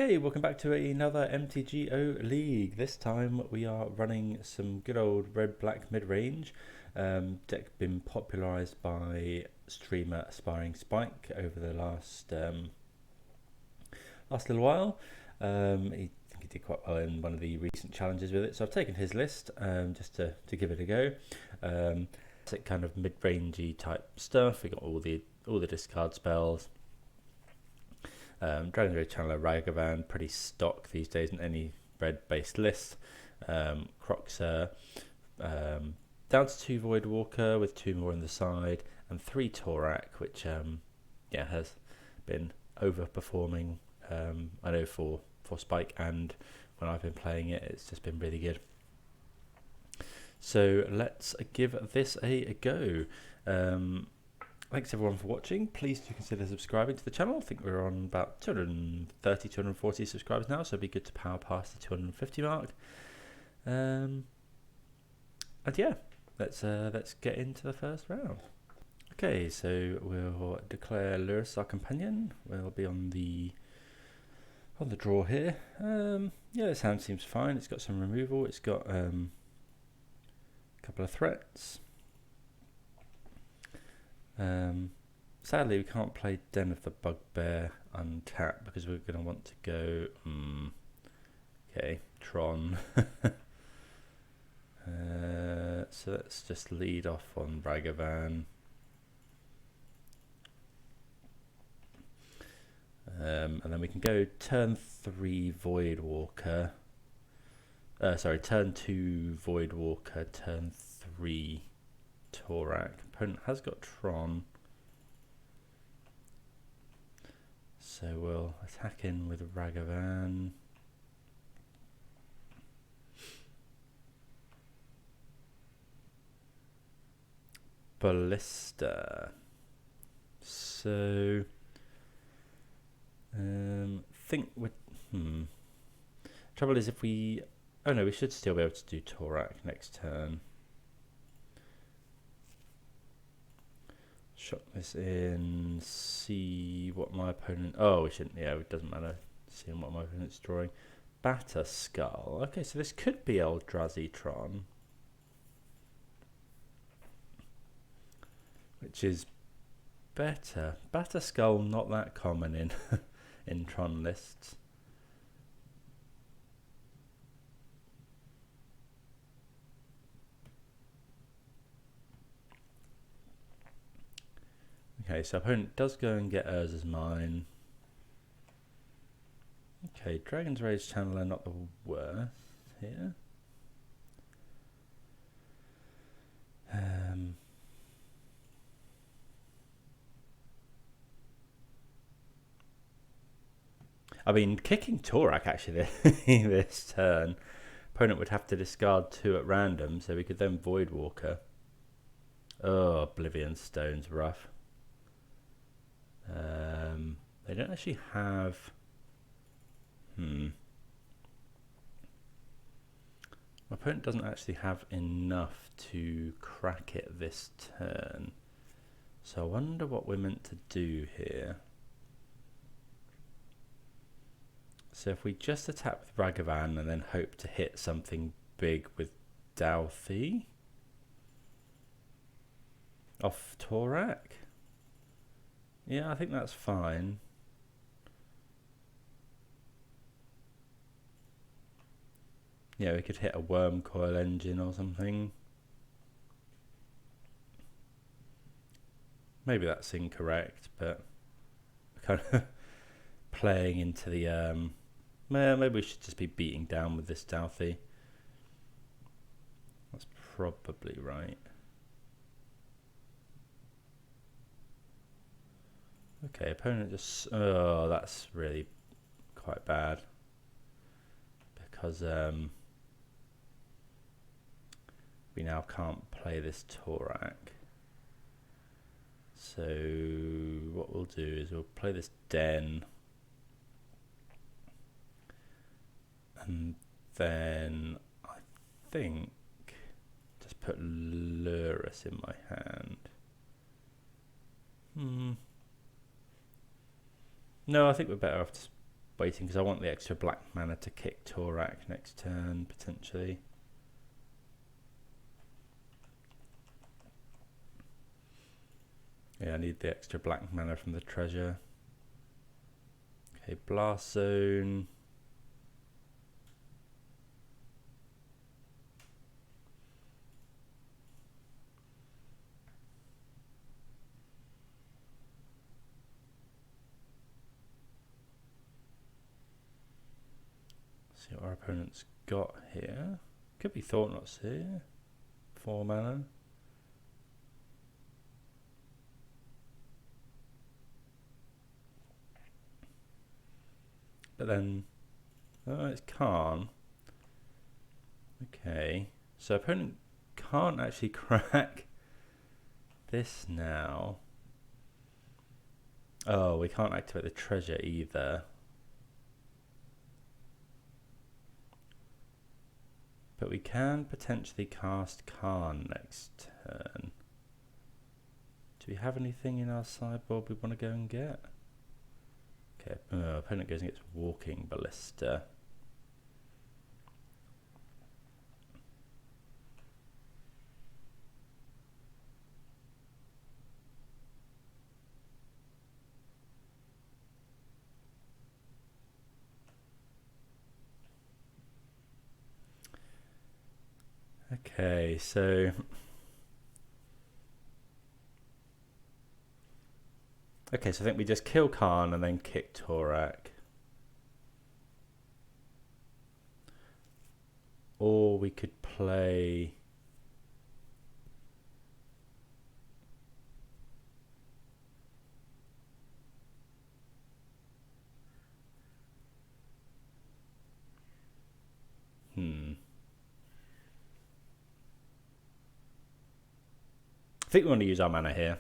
Okay, welcome back to another MTGO League. This time we are running some good old red-black mid-range. Deck been popularised by streamer Aspiring Spike over the last little while. I think he did quite well in one of the recent challenges with it, so I've taken his list just to give it a go. It's like kind of mid-rangey type stuff. We got all the discard spells. Dragon's Rage Channeler, Ragavan, pretty stock these days in any red-based list. Croxer, down to 2 Voidwalker with 2 more on the side, and 3 Torak, which has been overperforming. I know for Spike, and when I've been playing it, it's just been really good. So let's give this a go. Thanks everyone for watching. Please do consider subscribing to the channel. I think we're on about 230, 240 subscribers now, so it'd be good to power past the 250 mark. And yeah, let's get into the first round. Okay, so we'll declare Lurrus our companion. We'll be on the draw here. Yeah, the sound seems fine. It's got some removal. It's got a couple of threats. Sadly, we can't play Den of the Bugbear untapped because we're going to want to go. Okay, Tron. So let's just lead off on Ragavan. And then we can go turn 3 Voidwalker. Sorry, turn 2 Voidwalker, turn 3 Torak. Opponent has got Tron, so we'll attack in with Ragavan. Ballista. So think with trouble is if we we should still be able to do Torak next turn. Shot this in, see what my opponent... Oh, we shouldn't... Yeah, it doesn't matter seeing what my opponent's drawing. Batter Skull. Okay, so this could be Eldrazi Tron, which is better. Batter Skull, not that common in in Tron lists. Okay, so opponent does go and get Urza's Mine. Okay, Dragon's Rage Channeler, not the worst here. I mean, kicking Torak actually this turn. Opponent would have to discard 2 at random, so we could then Voidwalker. Oh, Oblivion Stone's rough. They don't actually have... My opponent doesn't actually have enough to crack it this turn. So I wonder what we're meant to do here. So if we just attack with Ragavan and then hope to hit something big with Douthie off Torak. Yeah, I think that's fine. Yeah, we could hit a Worm Coil Engine or something. Maybe that's incorrect, but kind of playing into the... maybe we should just be beating down with this Douthie. That's probably right. Okay, opponent just... Oh, that's really quite bad. Because we now can't play this Torak. So what we'll do is we'll play this Den. And then I think just put Lurrus in my hand. No, I think we're better off just waiting because I want the extra black mana to kick Torak next turn, potentially. Yeah, I need the extra black mana from the treasure. Okay, Blast Zone. See what our opponent's got here. Could be Thought-Knots here. 4 mana. But then, oh, it's Khan. Okay, so opponent can't actually crack this now. Oh, we can't activate the treasure either. But we can potentially cast Khan next turn. Do we have anything in our sideboard we want to go and get? Okay, opponent goes and gets Walking Ballista. Okay, so I think we just kill Khan and then kick Torak. Or we could play I think we want to use our mana here.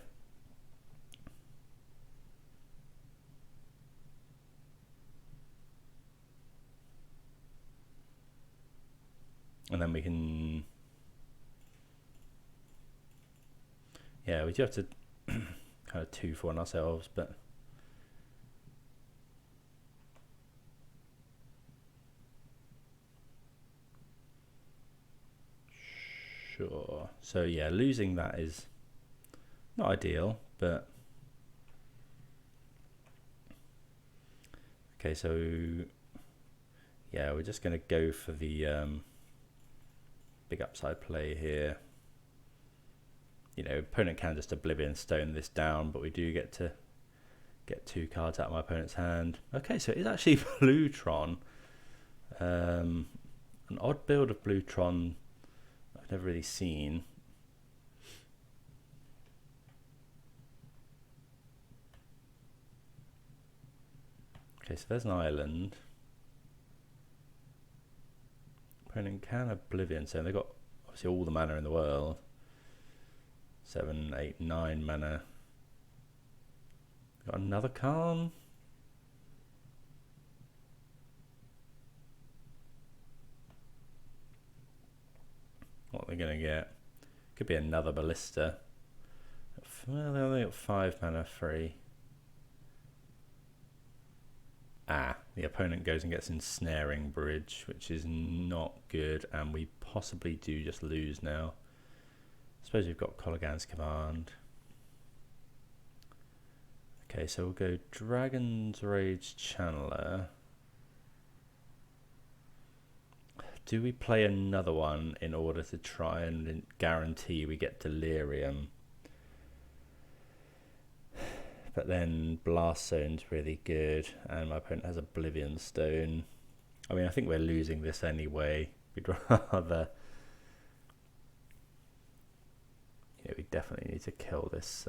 And then we can... Yeah, we do have to kind of 2-for-1 ourselves, but... Sure. So yeah, losing that is not ideal, but... Okay, so... Yeah, we're just going to go for the big upside play here. You know, opponent can just Oblivion Stone this down, but we do get to get 2 cards out of my opponent's hand. Okay, so it's actually Bluetron. An odd build of Bluetron I've never really seen. Okay, so there's an island. Opponent can Oblivion, so they've got obviously all the mana in the world. 7, 8, 9 mana. Got another Khan. What they're going to get? Could be another Ballista. Well, they only got 5 mana free. The opponent goes and gets Ensnaring Bridge, which is not good, and we possibly do just lose now. I suppose we've got Kolaghan's Command. Okay, so we'll go Dragon's Rage Channeler. Do we play another one in order to try and guarantee we get Delirium? But then Blast Zone's really good, and my opponent has Oblivion Stone. I mean, I think we're losing this anyway. We'd rather... Yeah, we definitely need to kill this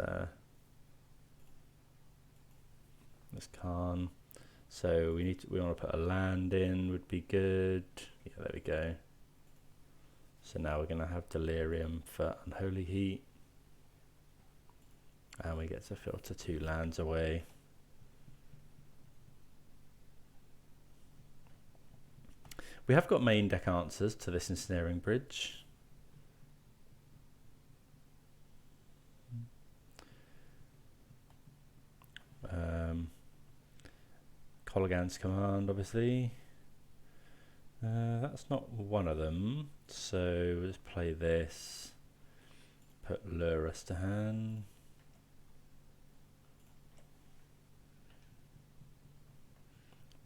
this Khan. So we want to put a land in, would be good. Yeah, there we go. So now we're going to have Delirium for Unholy Heat. And we get to filter 2 lands away. We have got main deck answers to this Ensnaring Bridge. Colligan's command, obviously. That's not one of them. So let's play this. Put lurrus to hand.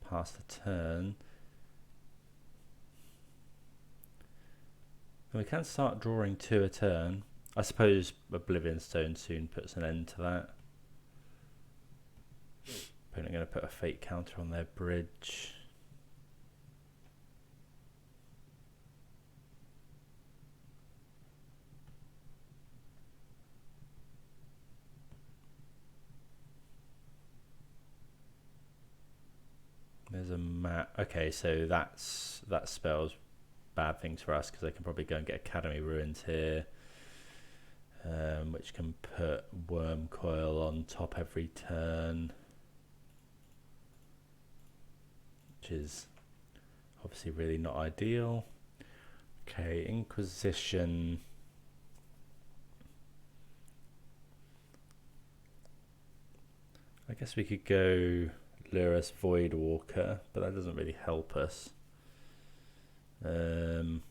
Pass the turn. And we can start drawing 2 a turn. I suppose Oblivion Stone soon puts an end to that. Opponent going to put a fate counter on their bridge. There's a mat. Okay, so that spells bad things for us because they can probably go and get Academy Ruins here, which can put Worm Coil on top every turn, which is obviously really not ideal. Okay, Inquisition. I guess we could go lurrus Voidwalker, but that doesn't really help us. We could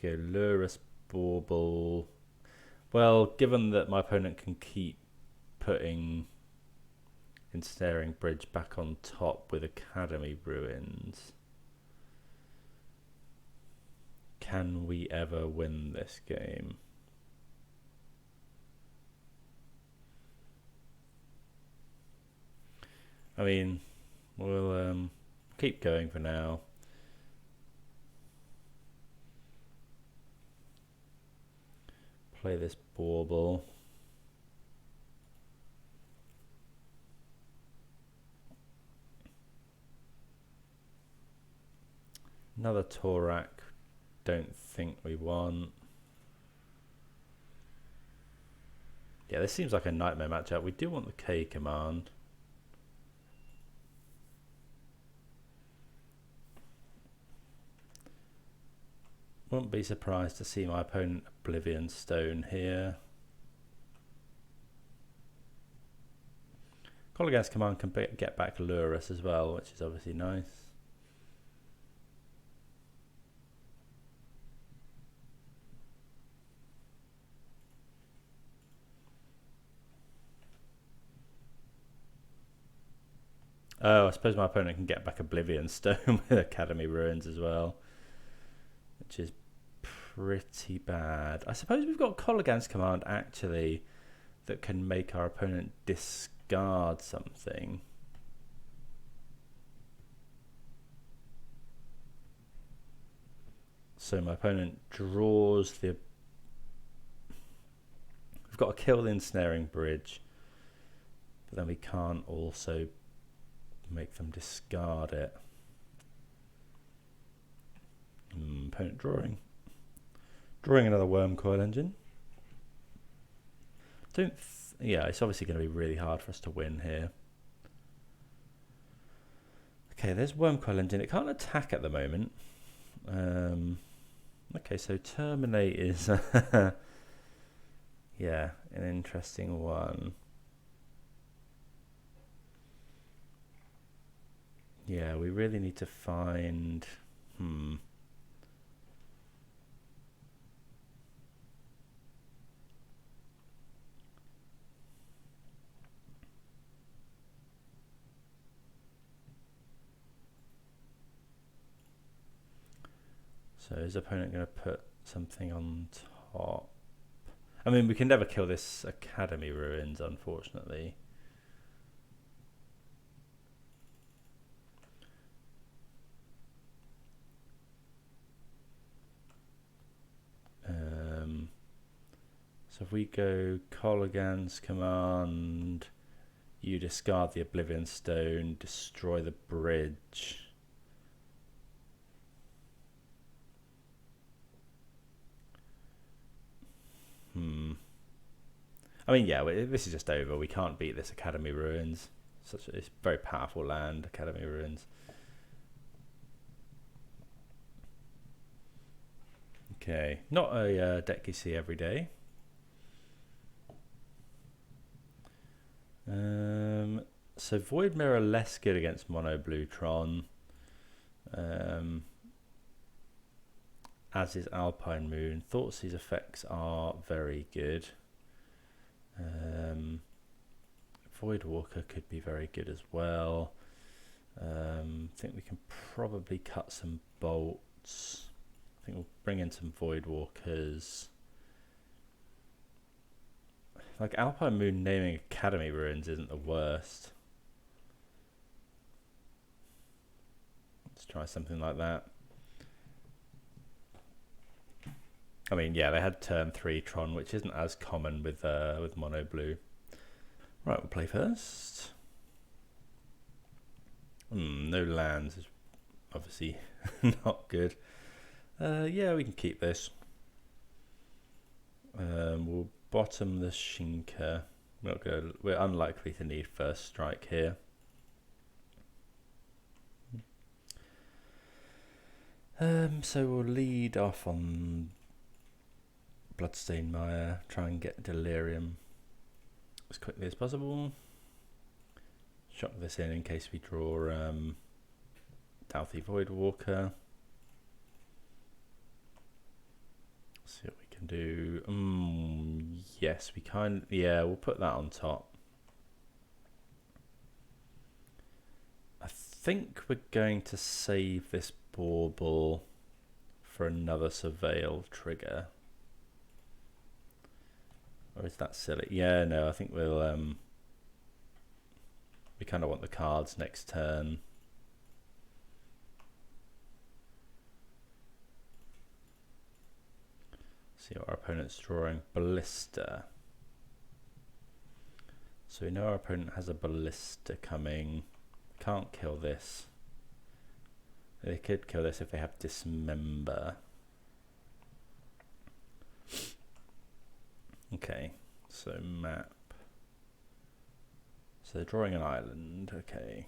go lurrus Bauble. Well, given that my opponent can keep putting Ensnaring Bridge back on top with Academy Ruins, can we ever win this game? I mean, we'll keep going for now. Play this Bauble. Another Torak. Don't think we want. Yeah, this seems like a nightmare matchup. We do want the K command. Won't be surprised to see my opponent Oblivion Stone here. Colligan's command can get back lurrus as well, which is obviously nice. Oh, I suppose my opponent can get back Oblivion Stone with Academy Ruins as well, which is pretty bad. I suppose we've got Colligan's command actually that can make our opponent discard something. So my opponent draws the... We've got to kill the Ensnaring Bridge, but then we can't also make them discard it. Opponent drawing another Worm Coil Engine. Yeah, it's obviously going to be really hard for us to win here. Okay, there's Worm Coil Engine. It can't attack at the moment. Okay, so Terminate is yeah, an interesting one. Yeah, we really need to find So is the opponent going to put something on top? I mean, we can never kill this Academy Ruins, unfortunately. So if we go Colligan's command, you discard the Oblivion Stone, destroy the bridge. I mean, yeah, this is just over. We can't beat this Academy Ruins. It's a very powerful land, Academy Ruins. Okay, not a deck you see every day. So Void Mirror less good against Mono Blue Tron. As is Alpine Moon. Thoughtseize effects are very good. Void Walker could be very good as well. I think we can probably cut some bolts. I think we'll bring in some Void Walkers. Like Alpine Moon naming Academy Ruins isn't the worst. Let's try something like that. I mean, yeah, they had turn 3 Tron, which isn't as common with Mono Blue. Right, we'll play first. No lands is obviously not good. Yeah, we can keep this. We'll bottom the Shinka. We're unlikely to need first strike here. So we'll lead off on Bloodstained Mire, try and get Delirium as quickly as possible. Shock this in case we draw Douthie Void Walker. See what we can do. Yes, we can. Yeah, we'll put that on top. I think we're going to save this Bauble for another Surveil trigger. Or is that silly? Yeah, no, I think we'll we kind of want the cards next turn. See what our opponent's drawing. Ballista. So we know our opponent has a Ballista coming. Can't kill this. They could kill this if they have Dismember. Okay, so map. So they're drawing an island, okay.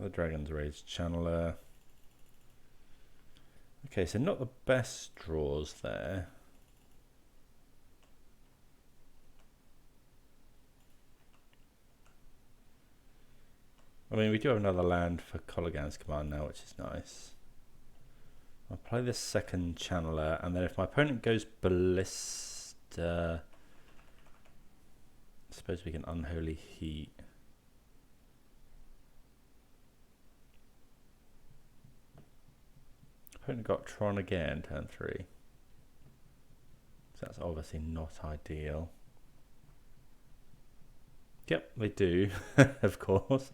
The Dragon's Rage Channeler. Okay, so not the best draws there. I mean, we do have another land for Kolaghan's Command now, which is nice. I'll play this second Channeler, and then if my opponent goes Ballista, I suppose we can Unholy Heat. Opponent got Tron again, turn 3. So that's obviously not ideal. Yep, they do, of course.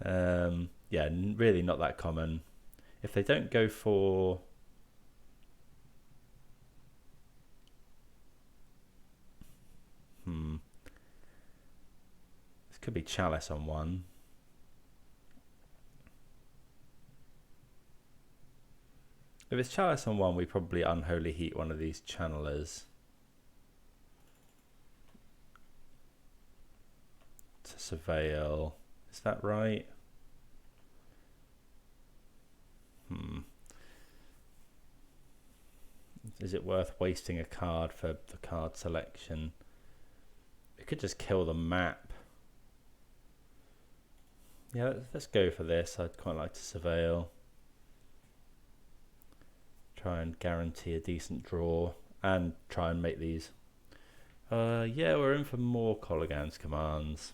Yeah, really not that common. If they don't go for this could be Chalice on one. If it's Chalice on one, we probably Unholy Heat one of these Channelers to Surveil. Is that right? Is it worth wasting a card for the card selection? It could just kill the map. Yeah, let's go for this. I'd quite like to Surveil. Try and guarantee a decent draw and try and make these. Yeah, we're in for more Kolaghan's Commands.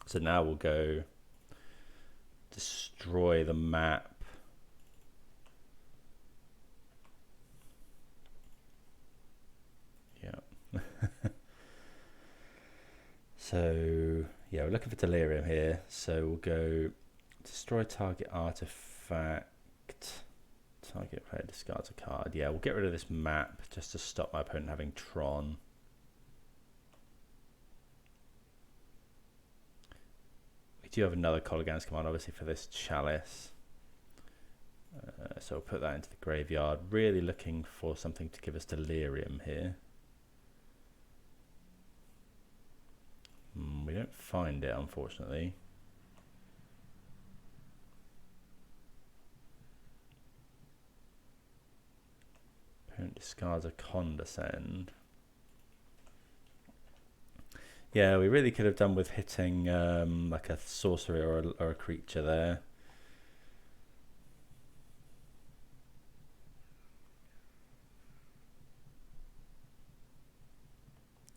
So now we'll go destroy the map. Yeah. So yeah, we're looking for Delirium here. So we'll go destroy target artifact. Target player discards a card. Yeah, we'll get rid of this map just to stop my opponent having Tron. We do have another Kolaghan's Command, obviously, for this Chalice. So we'll put that into the graveyard. Really looking for something to give us Delirium here. We don't find it, unfortunately. Opponent Discards a Condescend. Yeah, we really could have done with hitting like a sorcery or a creature there.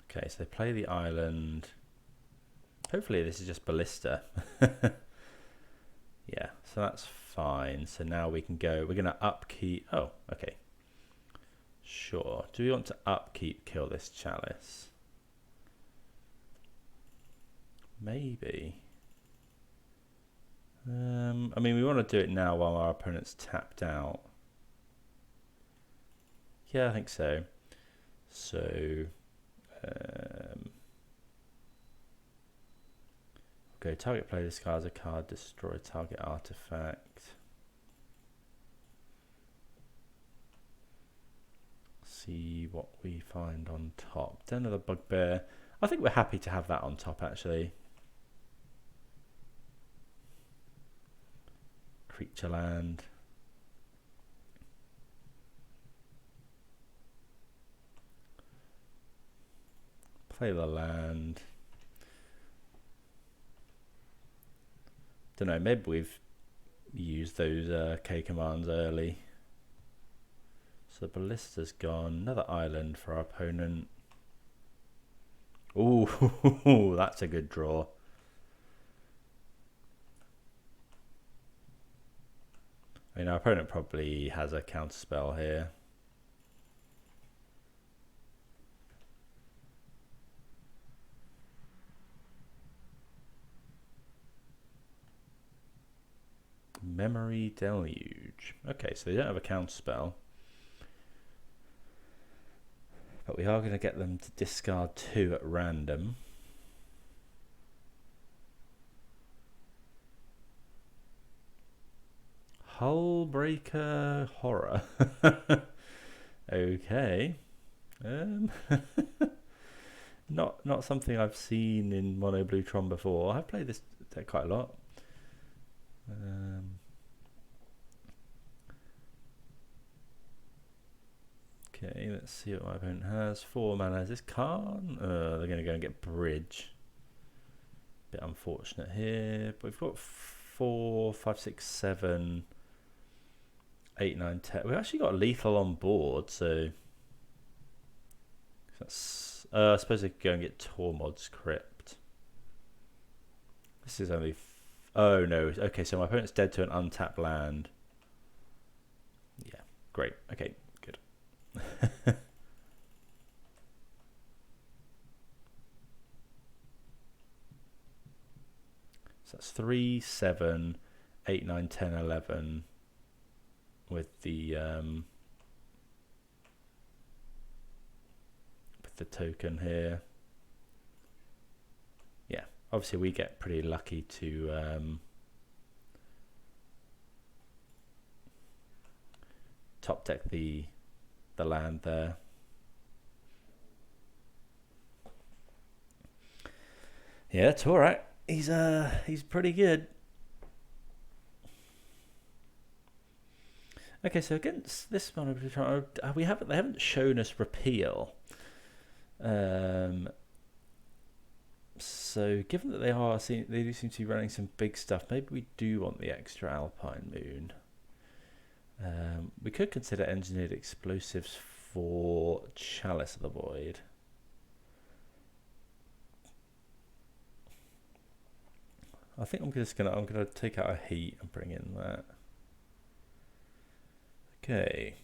Okay, so they play the island. Hopefully this is just Ballista. Yeah, so that's fine. So now we can go, we're going to upkeep. Oh, okay. Sure. Do we want to upkeep kill this Chalice? Maybe. I mean, we want to do it now while our opponent's tapped out. Yeah, I think so. So, okay, target player discards a card, destroy target artifact. See what we find on top. Den of the Bugbear. I think we're happy to have that on top, actually. Creature land. Play the land. Don't know, maybe we've used those K commands early. So the Ballista's gone. Another island for our opponent. Ooh, that's a good draw. I mean, our opponent probably has a counterspell here. Memory Deluge. Okay, so they don't have a counterspell. But we are going to get them to discard 2 at random. Hullbreaker Horror. Okay. Not something I've seen in Mono Blue Tron before. I've played this deck quite a lot. Okay, let's see what my opponent has. 4 mana. Is this Khan? They're going to go and get Bridge. Bit unfortunate here. But we've got 4, 5, 6, 7, 8, 9, 10. We've actually got lethal on board, so that's. I suppose they could go and get Tormod's Crypt. This is only. Oh no. Okay, so my opponent's dead to an untapped land. Yeah, great. Okay. So that's 3, 7, 8, 9, 10, 11 with the token here. Yeah, obviously we get pretty lucky to top deck the land there. Yeah, it's all right. He's pretty good. Okay, so against this one, they haven't shown us repeal. So given that they do seem to be running some big stuff, maybe we do want the extra Alpine Moon. We could consider engineered explosives for Chalice of the Void. I think I'm gonna take out a heat and bring in that. Okay.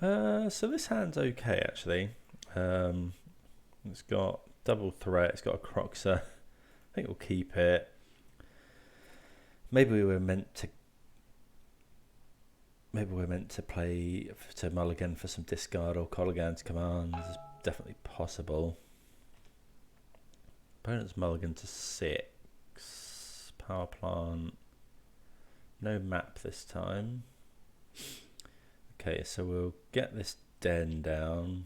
So this hand's okay actually. It's got double threat. It's got a Croxer. I think we'll keep it. Maybe we were meant to play to mulligan for some discard or Colligan's commands. It's definitely possible. Opponent's mulligan to 6. Power plant. No map this time. Okay, so we'll get this den down.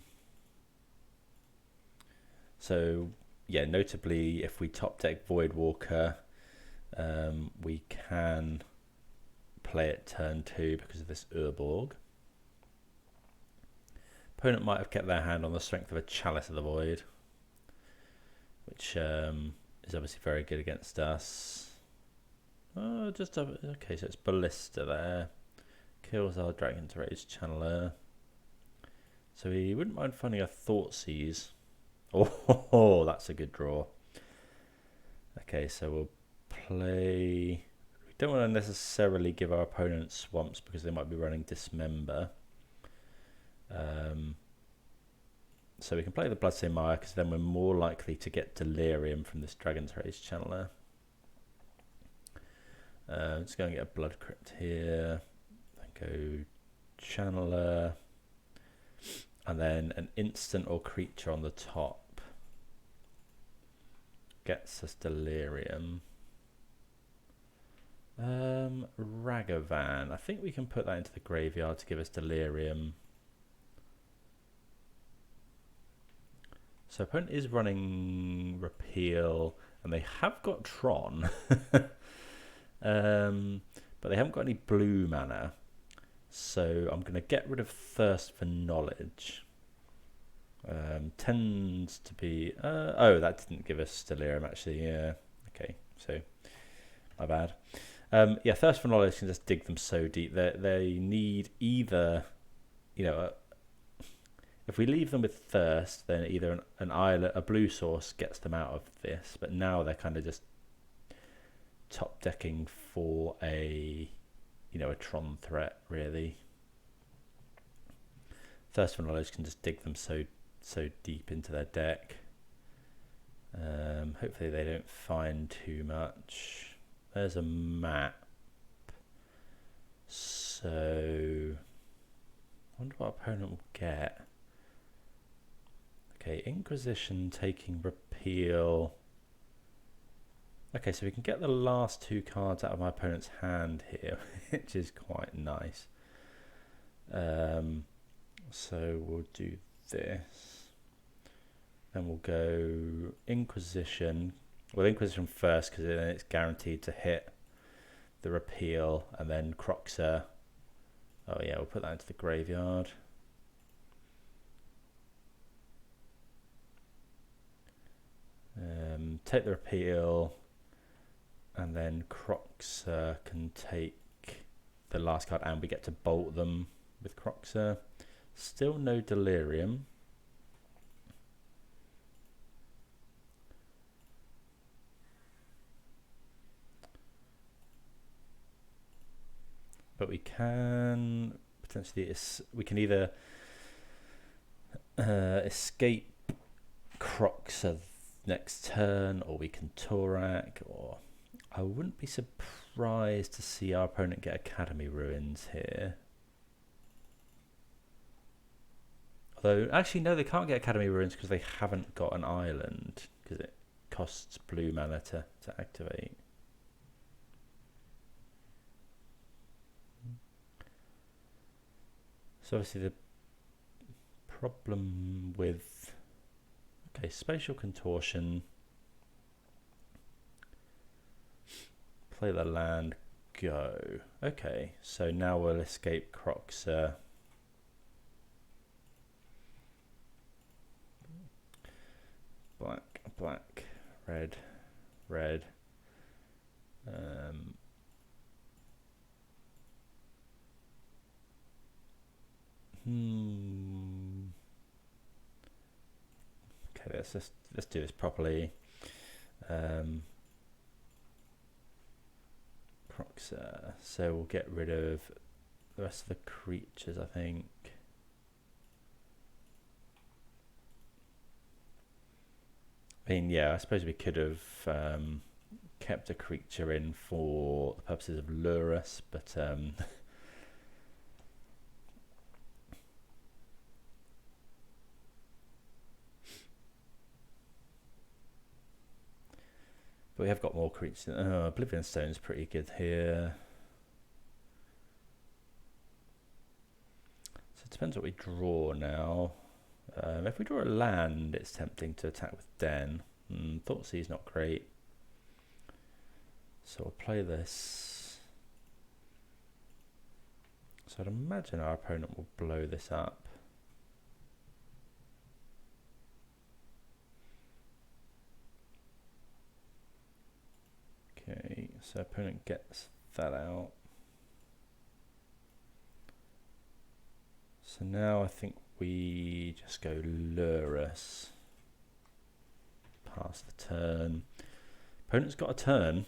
So yeah, notably if we top deck Voidwalker, we can play it turn 2 because of this Urborg. Opponent might have kept their hand on the strength of a Chalice of the Void, which is obviously very good against us. Oh, okay, so it's Ballista there. Kills our Dragon's Rage Channeler. So he wouldn't mind finding a Thoughtseize. Oh, that's a good draw. Okay, so we'll play... We don't want to necessarily give our opponent swamps because they might be running Dismember. So we can play the Bloodstained Mire because then we're more likely to get Delirium from this Dragon's Rage Channeler. Just going to get a Blood Crypt here. Then go Channeler. And then an instant or creature on the top. Gets us Delirium. Ragavan. I think we can put that into the graveyard to give us Delirium. So opponent is running Repeal, and they have got Tron. But they haven't got any blue mana. So I'm going to get rid of Thirst for Knowledge. Tends to be... oh, that didn't give us Delirium, actually. Yeah, okay, so my bad. Yeah, Thirst for Knowledge can just dig them so deep. They need either, you know... if we leave them with Thirst, then either an island, a blue source gets them out of this. But now they're kind of just top decking for a, you know, a Tron threat, really. Thirst for Knowledge can just dig them so deep into their deck. Hopefully they don't find too much. There's a map. So I wonder what opponent will get. Okay, Inquisition taking Repeal. Okay, so we can get the last two cards out of my opponent's hand here, which is quite nice. So we'll do this. Then we'll go Inquisition. Well, Inquisition first, because then it's guaranteed to hit the Repeal, and then Croxer. Oh yeah, we'll put that into the graveyard. Take the Repeal, and then Croxer can take the last card, and we get to bolt them with Croxer. Still no Delirium. But we can potentially, we can either escape Croxer next turn, or we can Torak, or I wouldn't be surprised to see our opponent get Academy Ruins here. Although, actually no, they can't get Academy Ruins because they haven't got an island, because it costs blue mana to activate. So obviously the problem with... Okay, Spatial Contortion. Play the land, go. Okay, so now we'll escape Croxer. Black, black, red, red. Okay, let's do this properly. Croxer. So we'll get rid of the rest of the creatures, I think. I mean, yeah, I suppose we could have kept a creature in for the purposes of lurrus, but but we have got more creatures. Oblivion Stone's pretty good here. So it depends what we draw now. If we draw a land, it's tempting to attack with Den. Thoughtseize not great. So we'll play this. So I'd imagine our opponent will blow this up. So opponent gets that out. So now I think we just go lurrus. Pass the turn. Opponent's got a turn.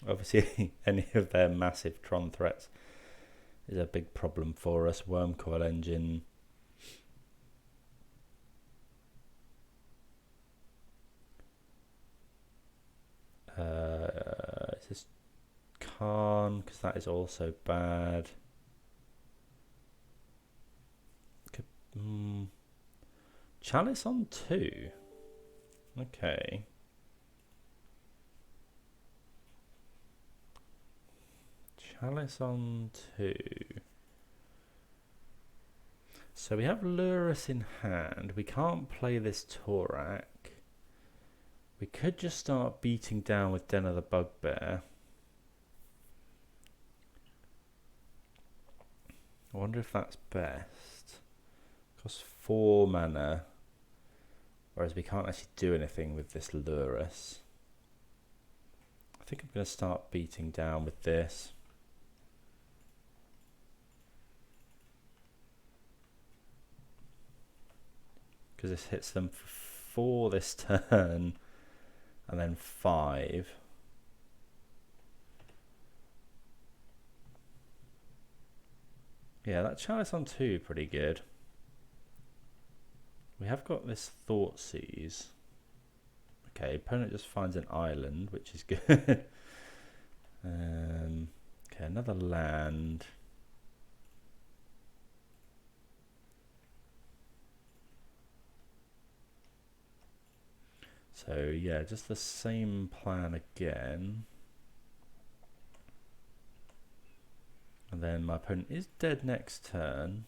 Obviously, any of their massive Tron threats is a big problem for us. Worm Coil Engine. Is this Khan? Because that is also bad. Chalice on 2. Okay. Chalice on 2. So we have Lurrus in hand. We can't play this Torak. We could just start beating down with Den of the Bugbear. I wonder if that's best. Costs 4 mana. Whereas we can't actually do anything with this Lurrus. I think I'm going to start beating down with this. Because this hits them for 4 this turn. And then 5. Yeah, that Chalice on 2 pretty good. We have got this Thoughtseize. Okay, opponent just finds an island, which is good. Okay, another land. So yeah, just the same plan again. And then my opponent is dead next turn.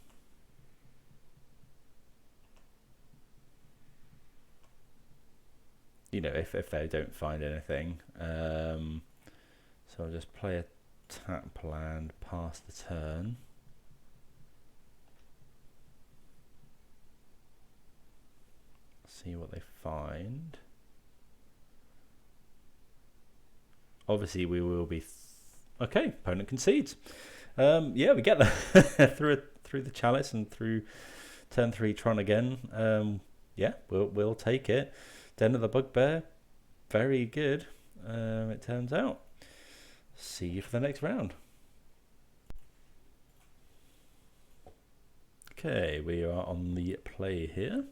You know, if they don't find anything. So I'll just play a tap land, pass the turn. See what they find. Obviously, we will be... Okay, opponent concedes. Yeah, we get there through the Chalice and through turn 3 Tron again. Yeah, we'll take it. Den of the Bugbear, very good. It turns out. See you for the next round. Okay, we are on the play here.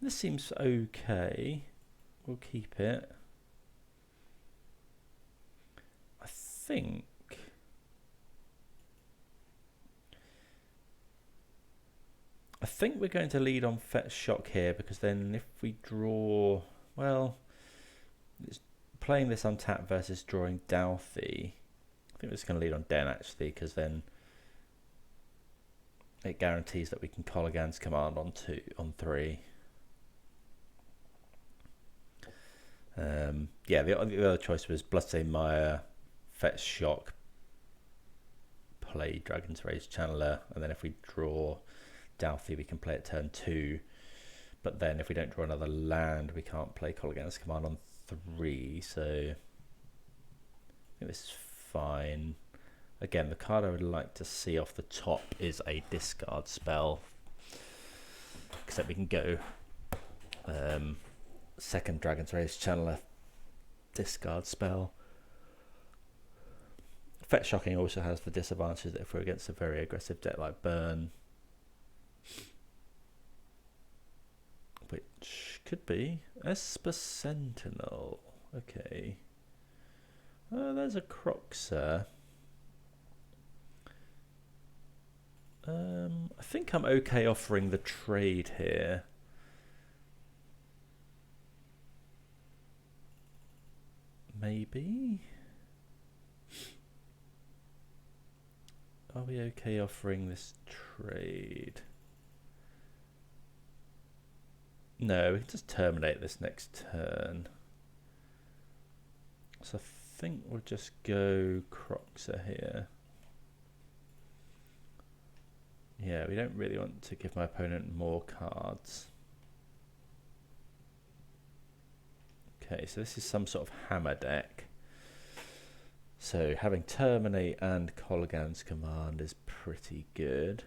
This seems okay. We'll keep it. I think we're going to lead on Fetch Shock here, because then if we draw, well, it's playing this untap versus drawing Douthie. I think we're just going to lead on Den actually, because then it guarantees that we can Colligan's Command on 3. Yeah, the other choice was Bloodstained Mire, Fetch Shock, play Dragon's Rage Channeler, and then if we draw Douthie, we can play it turn 2. But then if we don't draw another land, we can't play Colligan's Command on 3. So I think this is fine. Again, the card I would like to see off the top is a discard spell. Except we can go second Dragon's Rage Channeler, discard spell. Fetch Shocking also has the disadvantage that if we're against a very aggressive deck like Burn, which could be Esper Sentinel. Okay. There's a Croxer. I think I'm okay offering the trade here. Maybe. Are we okay offering this trade? No, we can just terminate this next turn. So I think we'll just go Croxer here. Yeah, we don't really want to give my opponent more cards. Okay, so this is some sort of hammer deck. So having Terminate and Kolaghan's Command is pretty good.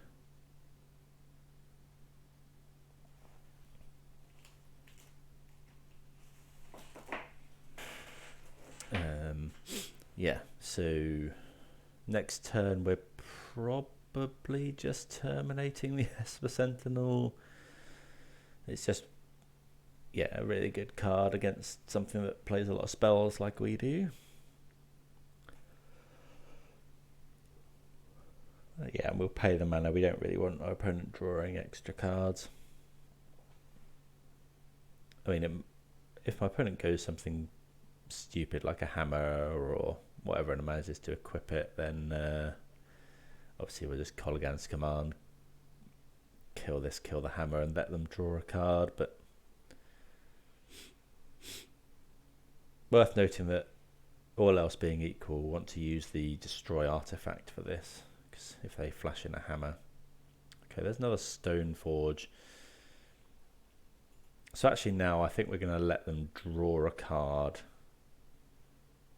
Yeah, so next turn we're probably just terminating the Esper Sentinel. It's just, yeah, a really good card against something that plays a lot of spells like we do. Yeah, and we'll pay the mana. We don't really want our opponent drawing extra cards. I mean, if my opponent goes something stupid like a hammer or whatever and manages to equip it, then obviously we'll just Kolaghan's Command, kill this, kill the hammer, and let them draw a card. But worth noting that all else being equal, we'll want to use the Destroy artifact for this, because if they flash in a hammer. Okay, there's another Stone Forge. So actually now I think we're going to let them draw a card.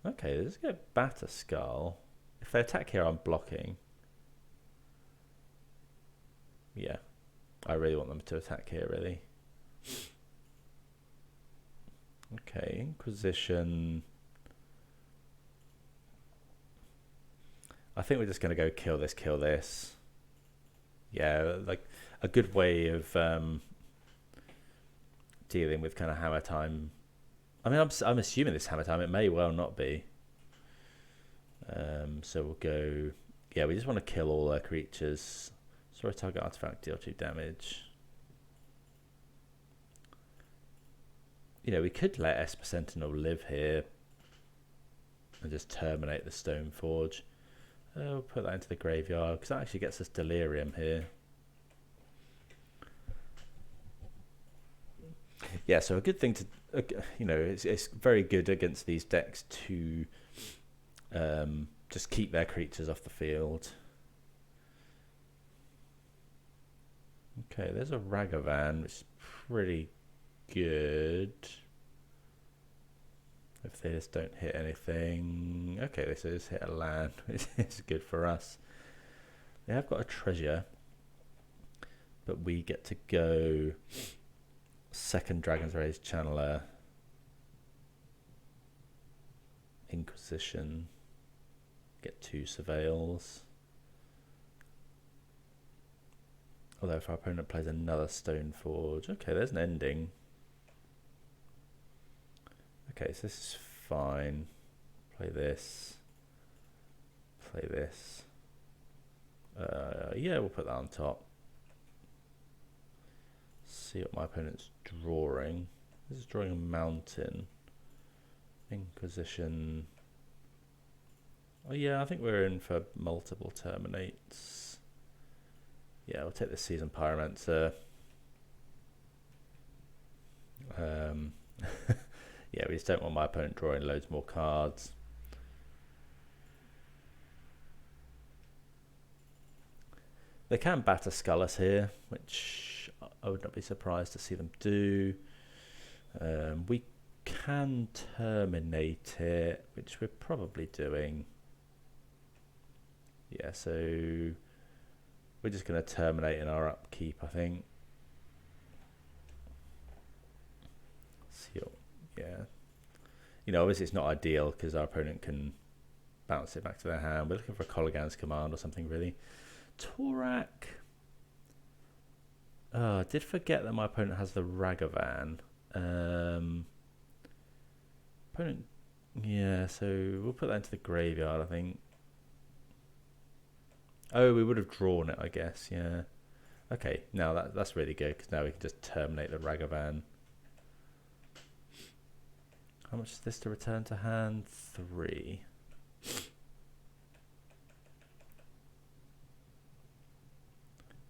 Okay, let's get Batter Skull. If they attack here, I'm blocking. Yeah, I really want them to attack here, really. Okay, Inquisition. I think we're just going to go kill this, kill this. Yeah, like a good way of dealing with kind of hammer time. I mean, I'm assuming this hammer time. It may well not be. So we'll go. Yeah, we just want to kill all our creatures. Sorry, target artifact, deal 2 damage. You know, we could let Esper Sentinel live here and just terminate the Stone Forge. We'll put that into the graveyard because that actually gets us Delirium here. Yeah, so a good thing to, you know, it's very good against these decks to just keep their creatures off the field. Okay, there's a Ragavan, which is pretty good. If they just don't hit anything. Okay, they just hit a land, which is good for us. They have got a treasure, but we get to go second Dragon's Rage Channeler, Inquisition, get 2 Surveils. Although if our opponent plays another Stone Forge, okay, there's an ending. Okay, so this is fine. Play this. Play this. Yeah, we'll put that on top. See what my opponent's drawing. This is drawing a mountain. Inquisition. Oh yeah, I think we're in for multiple terminates. Yeah, we'll take the Season Pyromancer. Yeah, we just don't want my opponent drawing loads more cards. They can Batter Skull us here, which I would not be surprised to see them do. We can terminate it, which we're probably doing. Yeah, so we're just going to terminate in our upkeep, I think. Yeah. You know, obviously it's not ideal because our opponent can bounce it back to their hand. We're looking for a Kolaghan's Command or something, really. Torak. Oh, I did forget that my opponent has the Ragavan. Opponent. Yeah, so we'll put that into the graveyard, I think. Oh, we would have drawn it, I guess. Yeah. Okay, now that's really good because now we can just terminate the Ragavan. How much is this to return to hand? 3.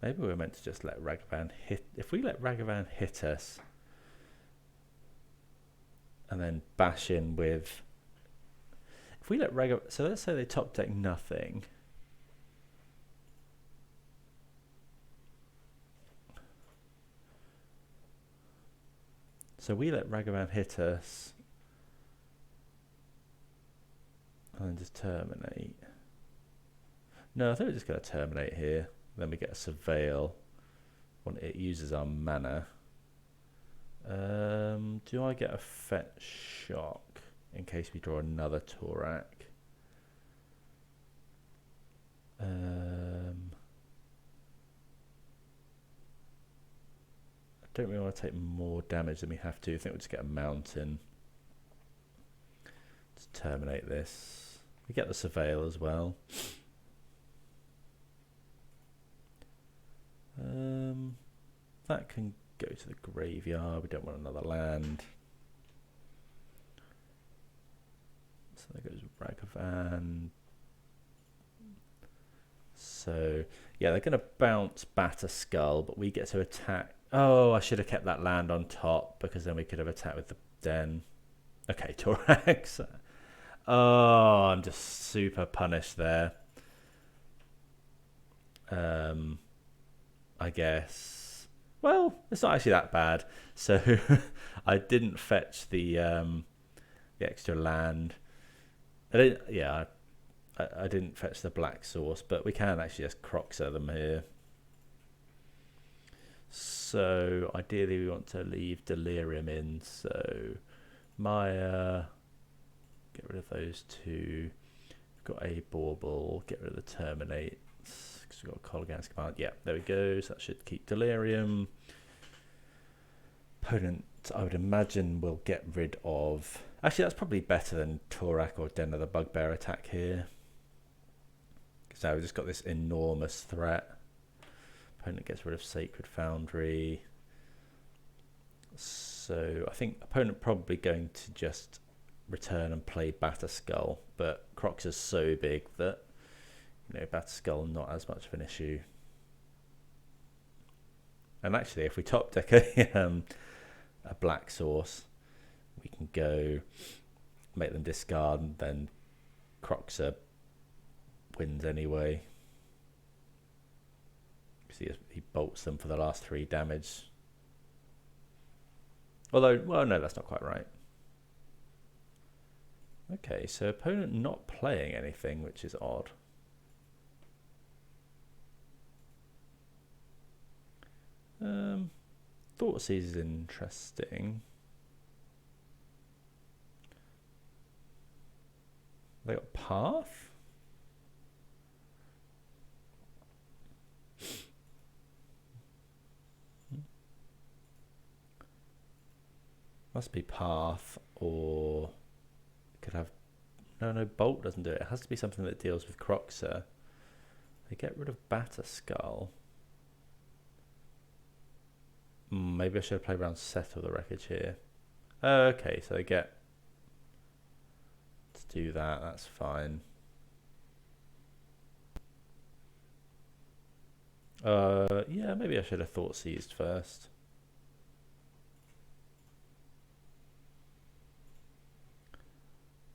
Maybe we're meant to just let Ragavan hit. If we let Ragavan hit us and then bash in with. If we let Ragavan. So let's say they top deck nothing. So we let Ragavan hit us and then just terminate. No, I think we're just going to terminate here. Then we get a Surveil when it uses our mana. Do I get a fetch shock in case we draw another Torak? I don't really want to take more damage than we have to. I think we'll just get a mountain. Just terminate this. We get the Surveil as well. That can go to the graveyard. We don't want another land. So there goes Ragavan. So yeah, they're going to bounce Batter Skull, but we get to attack. Oh, I should have kept that land on top because then we could have attacked with the den. Okay, Torax. Oh, I'm just super punished there. I guess. Well, it's not actually that bad. So I didn't fetch the extra land. I didn't fetch the black source, but we can actually just Croxer them here. So ideally we want to leave Delirium in. So Maya, get rid of those two. We've got a Bauble, get rid of the Terminate. Because we've got a Colgan's Command. Yeah, there we go. So that should keep Delirium. Opponent, I would imagine, will get rid of... Actually, that's probably better than Torak or Den of the Bugbear attack here. Because now we've just got this enormous threat. Opponent gets rid of Sacred Foundry. So I think opponent probably going to just return and play Batter Skull. But Crocs is so big that... Batter Skull not as much of an issue. And actually, if we top deck a black source, we can go make them discard, and then Croxer wins anyway. Because he bolts them for the last 3 damage. Although, well, no, that's not quite right. Okay, so opponent not playing anything, which is odd. Thoughtseize is interesting. They got Path? Must be Path, or could have... No, Bolt doesn't do it. It has to be something that deals with Croxer. They get rid of Batter Skull. Maybe I should have played around Settle the Wreckage here. Okay, so they get to do that. That's fine. Yeah, maybe I should have Thoughtseized first.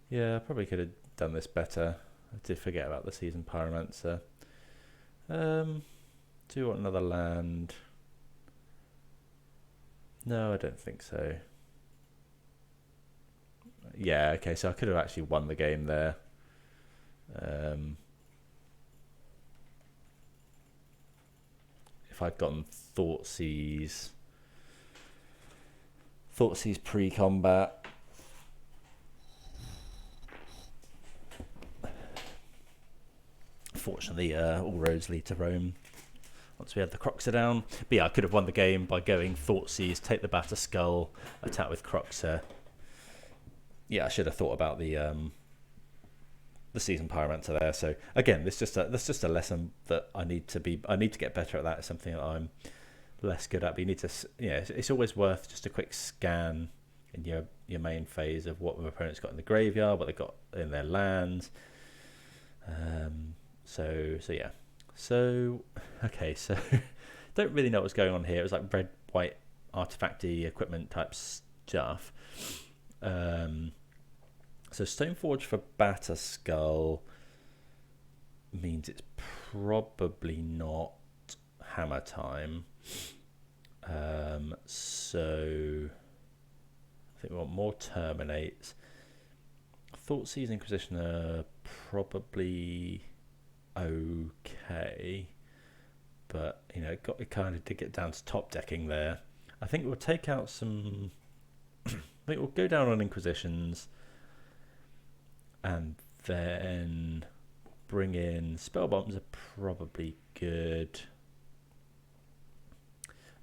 Yeah, I probably could have done this better. I did forget about the Seasoned Pyromancer. Do you want another land? No, I don't think so. Yeah, okay, so I could have actually won the game there. If I'd gotten Thoughtseize pre-combat. Fortunately, all roads lead to Rome. Once we had the Croxer down. But yeah, I could have won the game by going Thoughtseize, take the Batter Skull, attack with Croxer. Yeah, I should have thought about the Seasoned Pyromancer there. So again, that's just a lesson that I need to get better at. That. It's something that I'm less good at. But you need to, it's always worth just a quick scan in your main phase of what my opponent's got in the graveyard, what they've got in their lands. So yeah. So, okay, so don't really know what's going on here. It was like red, white, artifacty equipment type stuff. So Stoneforge for Batter Skull means it's probably not Hammer Time. So I think we want more Terminates. Thoughtseize Inquisition are probably okay, but you know, it kind of did get down to top decking there. I think we'll take out some. I think we'll go down on Inquisitions, and then bring in Spell Bombs are probably good.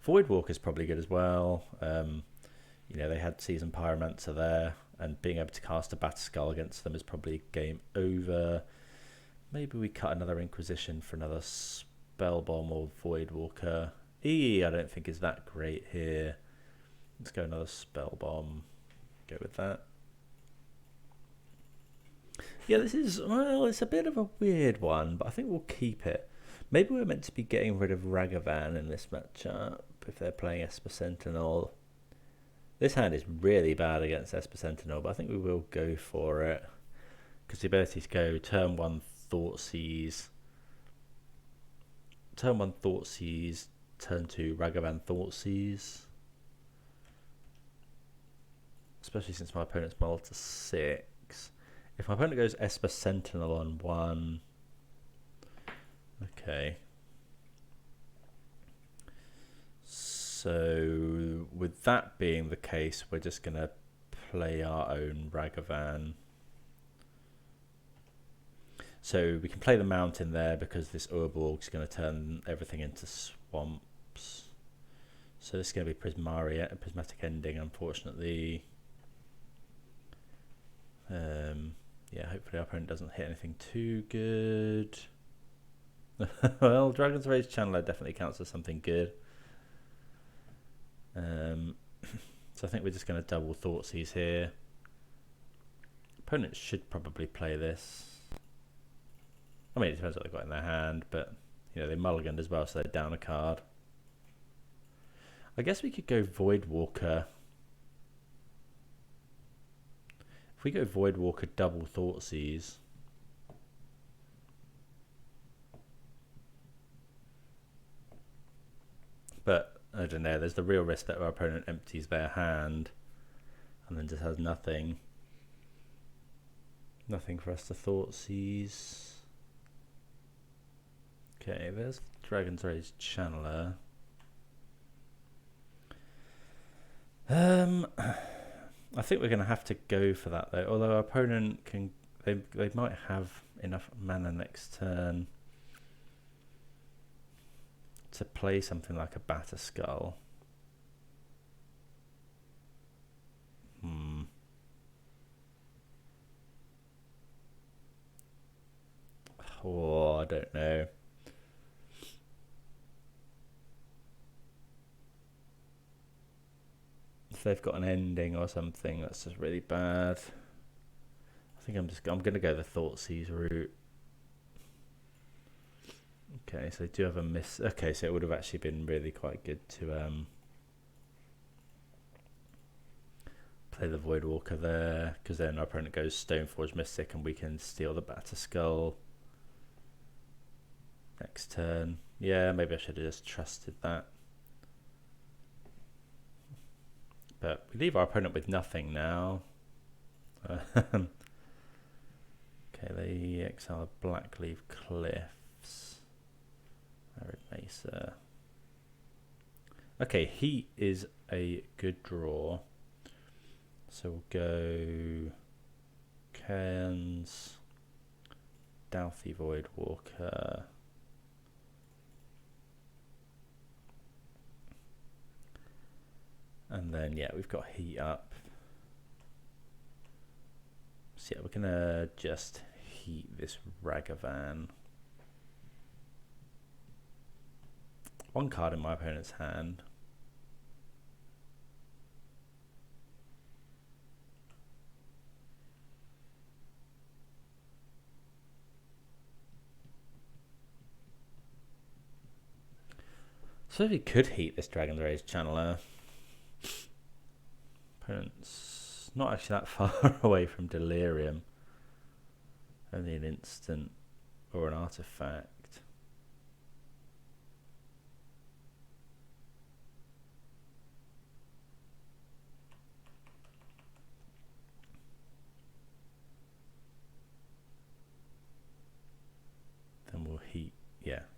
Voidwalker's probably good as well. You know, they had Seasoned Pyromancer there, and being able to cast a Batterskull against them is probably game over. Maybe we cut another Inquisition for another Spell Bomb or Voidwalker. I don't think is that great here. Let's go another Spell Bomb. Go with that. Yeah, this is, well, it's a bit of a weird one, but I think we'll keep it. Maybe we're meant to be getting rid of Ragavan in this matchup if they're playing Esper Sentinel. This hand is really bad against Esper Sentinel, but I think we will go for it. Because the ability to go turn 1 Thoughtseize, turn 1 Thoughtseize, turn 2 Ragavan Thoughtseize. Especially since my opponent's mulled to 6. If my opponent goes Esper Sentinel on 1, okay. So with that being the case, we're just going to play our own Ragavan. So we can play the mountain there because this Urborg is going to turn everything into swamps. So this is going to be Prismatic Ending, unfortunately. Yeah, hopefully our opponent doesn't hit anything too good. Well, Dragon's Rage Channeler definitely counts as something good. So I think we're just going to double Thoughtseize here. Opponents should probably play this. I mean, it depends what they've got in their hand, but you know, they mulliganed as well, so they're down a card. I guess we could go Voidwalker. If we go Voidwalker, double Thoughtseize. But I don't know, there's the real risk that our opponent empties their hand and then just has nothing. Nothing for us to Thoughtseize. Okay, there's Dragon's Rage Channeler. I think we're going to have to go for that though. Although our opponent can, they might have enough mana next turn to play something like a Batterskull. Oh, I don't know. If they've got an ending or something, that's just really bad. I think I'm going to go the Thoughtseize route. Okay, so they do have a miss. Okay, so it would have actually been really quite good to play the Voidwalker there, because then our opponent goes Stoneforge Mystic and we can steal the Batterskull next turn. Yeah, maybe I should have just trusted that. But we leave our opponent with nothing now. Okay, they exile Blackleaf Cliffs. Arid Mesa. Okay, Heat is a good draw. So we'll go Cairns, Douthie Voidwalker. And then, yeah, we've got Heat up. So, yeah, we're going to just Heat this Ragavan. One card in my opponent's hand. So we could Heat this Dragon's Rage Channeler. Opponent's not actually that far away from Delirium. Only an instant or an artifact.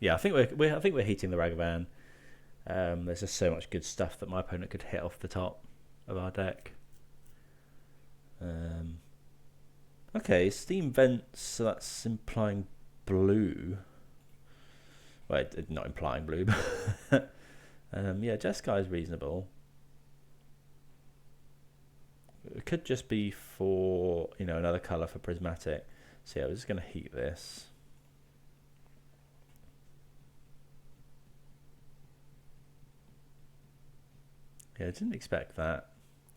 Yeah. I think we're heating the Ragavan. There's just so much good stuff that my opponent could hit off the top of our deck. Okay, Steam Vents, so that's implying blue. Well, not implying blue, but yeah, Jeskai is reasonable. It could just be for, another colour for Prismatic. So yeah, we're just going to heat this. Yeah, I didn't expect that.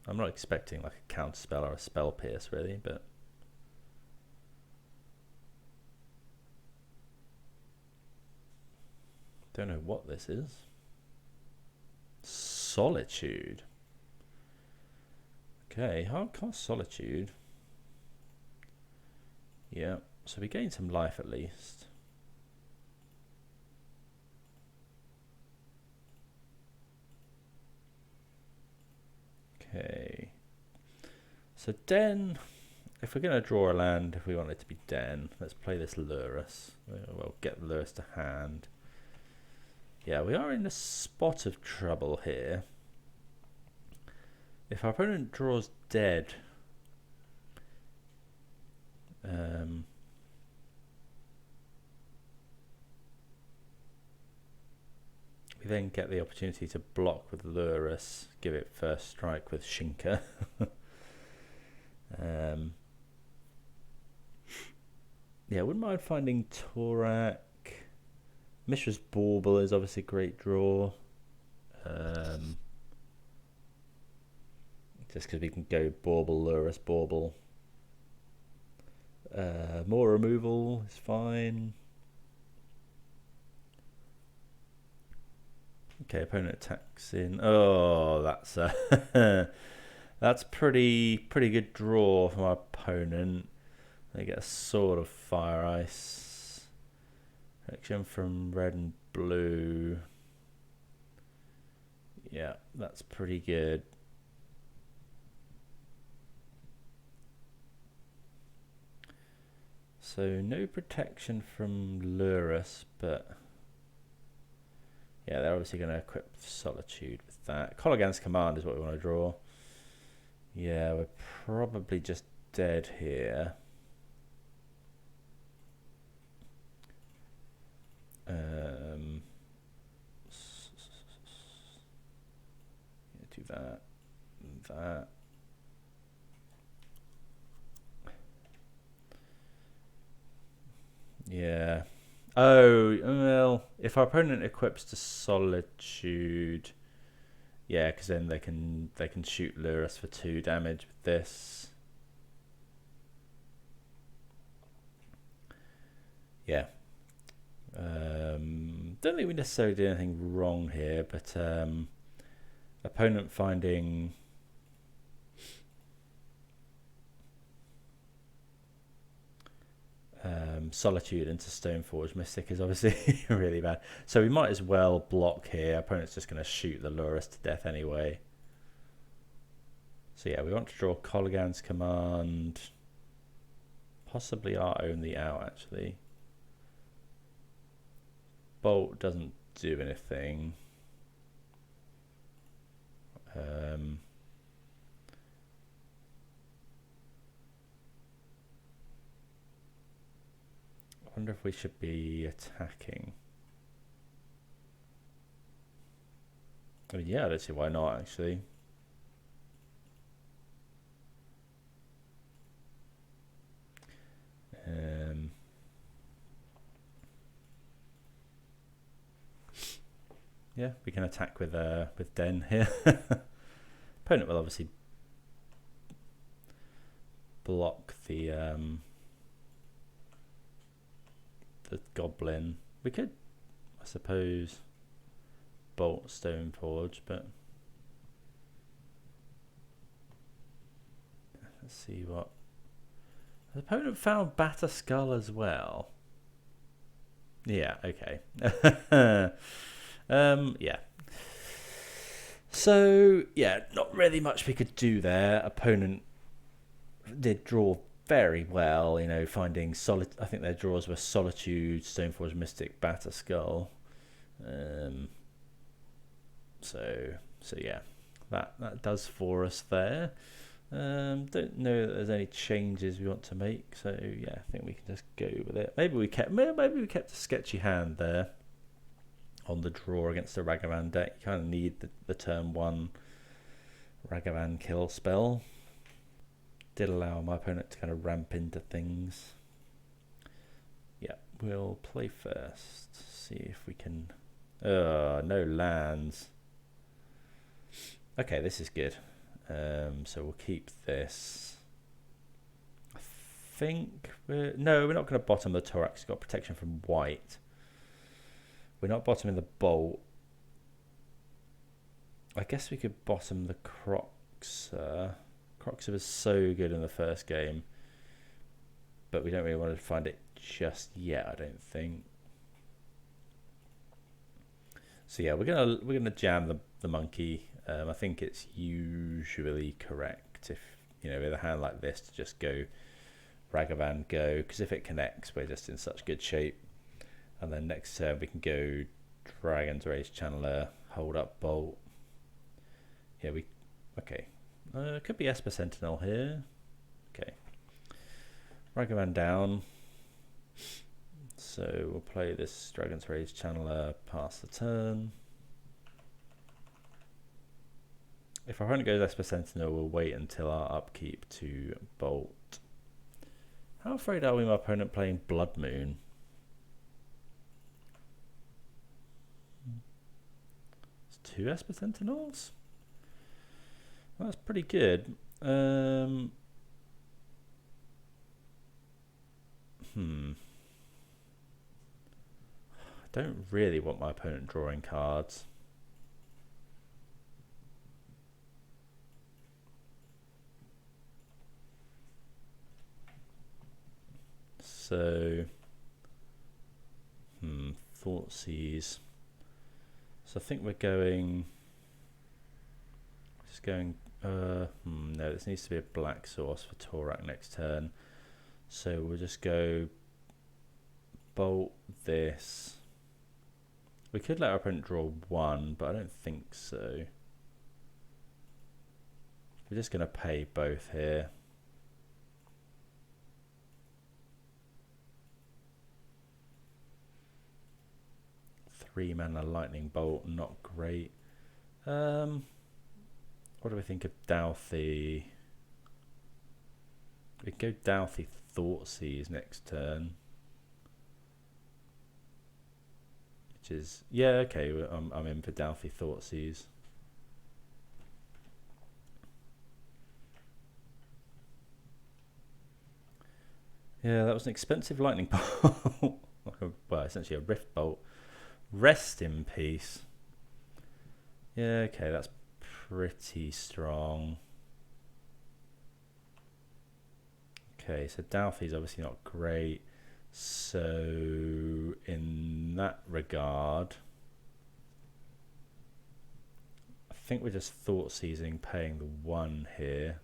I'm not expecting like a counter spell or a spell pierce really, but don't know what this is. Solitude. Okay, hardcore Solitude. Yeah, so we gain some life at least. Okay. So Den, if we're going to draw a land, if we want it to be Den, let's play this Lurrus. We'll get Lurrus to hand. Yeah, we are in a spot of trouble here. If our opponent draws dead, we then get the opportunity to block with Lurrus, give it first strike with Shinka. Yeah, I wouldn't mind finding Torak. Mishra's Bauble is obviously a great draw. Just because we can go Bauble, Lurrus, Bauble. More removal is fine. Okay, opponent attacks in. Oh, that's that's pretty good draw from our opponent. They get a Sword of Fire Ice. Action from red and blue. Yeah, that's pretty good. So no protection from Lurrus, but yeah, they're obviously going to equip Solitude with that. Colligan's Command is what we want to draw. Yeah, we're probably just dead here. Do that, that. Yeah. Oh, well, if our opponent equips to Solitude, yeah, because then they can shoot Lurrus for 2 damage with this. Yeah. Don't think we necessarily did anything wrong here, but opponent finding Solitude into Stoneforge Mystic is obviously really bad. So we might as well block here. Opponent's just going to shoot the Lurrus to death anyway. So yeah, we want to draw Colligan's Command. Possibly our only out, actually. Bolt doesn't do anything. I wonder if we should be attacking. I mean, yeah, I don't see why not, actually. Yeah, we can attack with Den here. Opponent will obviously block the Goblin. We could, I suppose, bolt Stoneforge, but let's see what the opponent found. Batter Skull as well. Yeah, okay. Yeah. So yeah, not really much we could do there. Opponent did draw very well, you know, finding solid. I think their draws were Solitude, Stoneforge Mystic, Batter Skull. So yeah, that does for us there. Don't know that there's any changes we want to make, so yeah, I think we can just go with it. Maybe we kept a sketchy hand there on the draw against the Ragavan deck. You kind of need the turn 1 Ragavan kill spell. Did allow my opponent to kind of ramp into things. Yeah, we'll play first. See if we can. No lands. Okay, this is good. So we'll keep this. I think we're not going to bottom the Torak. It's got protection from white. We're not bottoming the Bolt. I guess we could bottom the Croxer. Croxer was so good in the first game, but we don't really want to find it just yet, I don't think. So yeah, we're gonna jam the monkey. I think it's usually correct if, you know, with a hand like this, to just go Ragavan go, because if it connects, we're just in such good shape. And then next turn we can go Dragon's Rage Channeler, hold up Bolt. Yeah, okay. Could be Esper Sentinel here. Okay. Ragavan down. So we'll play this Dragon's Rage Channeler, pass the turn. If our opponent goes Esper Sentinel, we'll wait until our upkeep to Bolt. How afraid are we of my opponent playing Blood Moon? It's 2 Esper Sentinels? Well, that's pretty good. I don't really want my opponent drawing cards. So, Thoughtseize. So I think we're going. Just going. No, this needs to be a black source for Torak next turn. So we'll just go Bolt this. We could let our opponent draw 1, but I don't think so. We're just going to pay both here. Three mana Lightning Bolt, not great. What do we think of Douthie? We can go Douthie Thoughtseize next turn. Which is, yeah, okay, I'm in for Douthie Thoughtseize. Yeah, that was an expensive Lightning Bolt. Well, essentially a Rift Bolt. Rest in peace. Yeah, okay, that's pretty strong. Okay, so Douthie's obviously not great. So in that regard, I think we're just Thoughtseizing, paying the 1 here.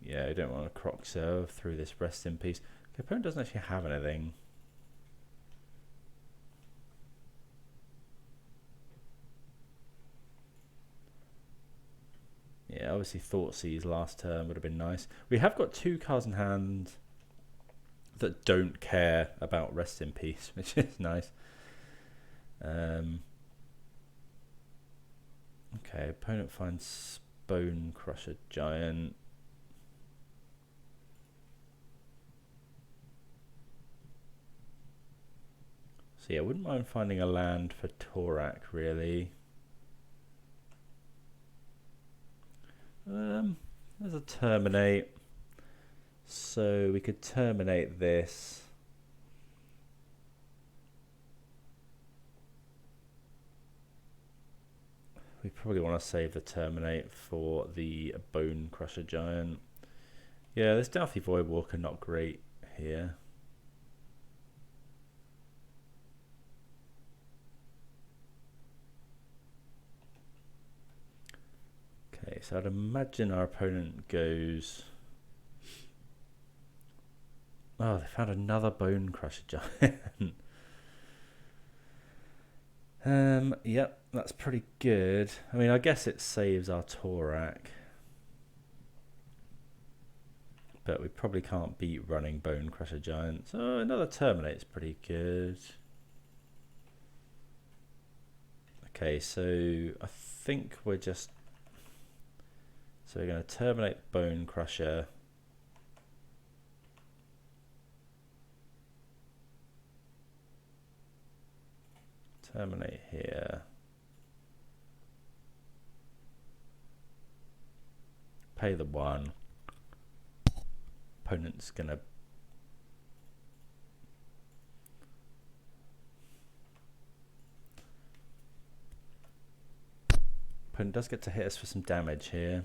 Yeah, I don't want to croc serve through this Rest in Peace. The opponent doesn't actually have anything. Yeah, obviously Thoughtseize last turn would have been nice. We have got 2 cards in hand that don't care about Rest in Peace, which is nice. Okay, opponent finds Bone Crusher Giant. So yeah, I wouldn't mind finding a land for Torak, really. There's a terminate. So we could terminate this. We probably want to save the terminate for the Bone Crusher Giant. Yeah, this Douthie Voidwalker not great here. Okay, so I'd imagine our opponent goes... Oh, they found another Bone Crusher Giant. Yep, that's pretty good. I mean, I guess it saves our Torak. But we probably can't beat running Bone Crusher Giants. Oh, another Terminate's pretty good. Okay, so I think we're just... So we're going to terminate Bone Crusher. Terminate here. Pay the 1. Opponent's going to... Opponent does get to hit us for some damage here.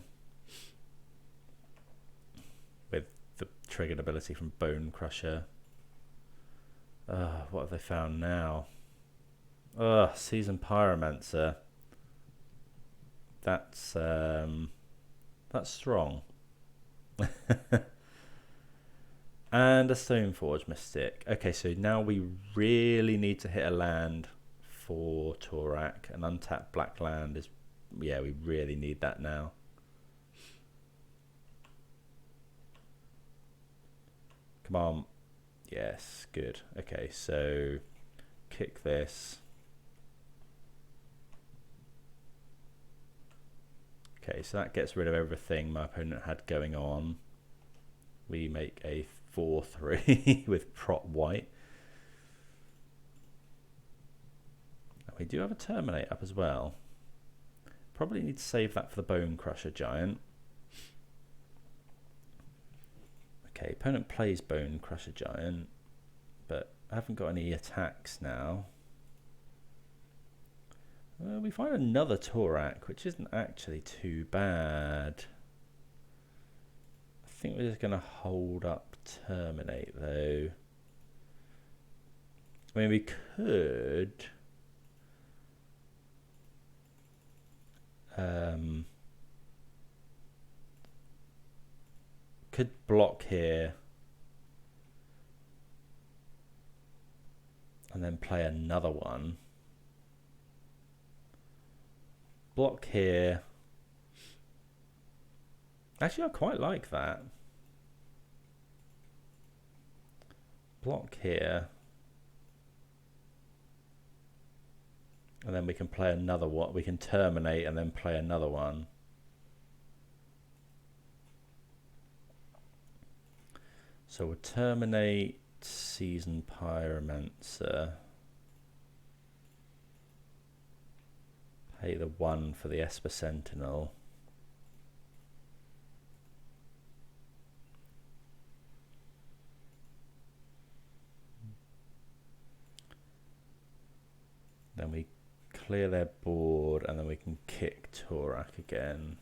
With the triggered ability from Bone Crusher. What have they found now? Seasoned Pyromancer. That's strong. And a Stoneforge Mystic. Okay, so now we really need to hit a land for Torak. An untapped black land is... Yeah, we really need that now. Come on. Yes, good. Okay, so kick this. Okay, so that gets rid of everything my opponent had going on. We make a 4-3 with prot white. And we do have a Terminate up as well. Probably need to save that for the Bone Crusher Giant. Okay, opponent plays Bone Crusher Giant, but I haven't got any attacks now. We find another Torak, which isn't actually too bad. I think we're just going to hold up Terminate though. I mean, we could... could block here and then play another one. Block here. Actually, I quite like that. Block here. And then we can play another one. We can terminate and then play another one. So we'll terminate Seasoned Pyromancer. Pay the 1 for the Esper Sentinel. Then we clear their board and then we can kick Torak again.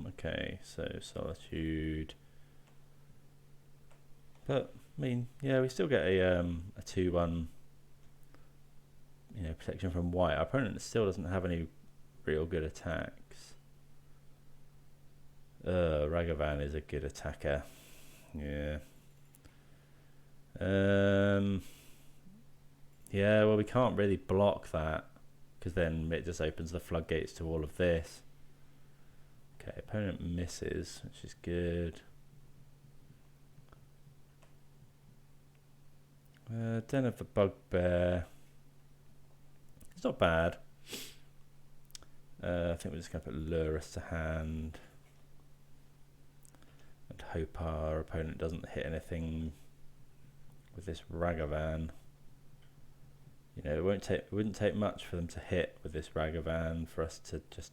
Okay, so Solitude. But I mean, yeah, we still get a 2-1, you know, protection from white. Our opponent still doesn't have any real good attacks. Ragavan is a good attacker. Yeah. Yeah, well, we can't really block that because then it just opens the floodgates to all of this. Okay, opponent misses, which is good. Den of the Bugbear. It's not bad. I think we're just going to put lurrus to hand and hope our opponent doesn't hit anything with this Ragavan. You know, it wouldn't take much for them to hit with this Ragavan for us to just,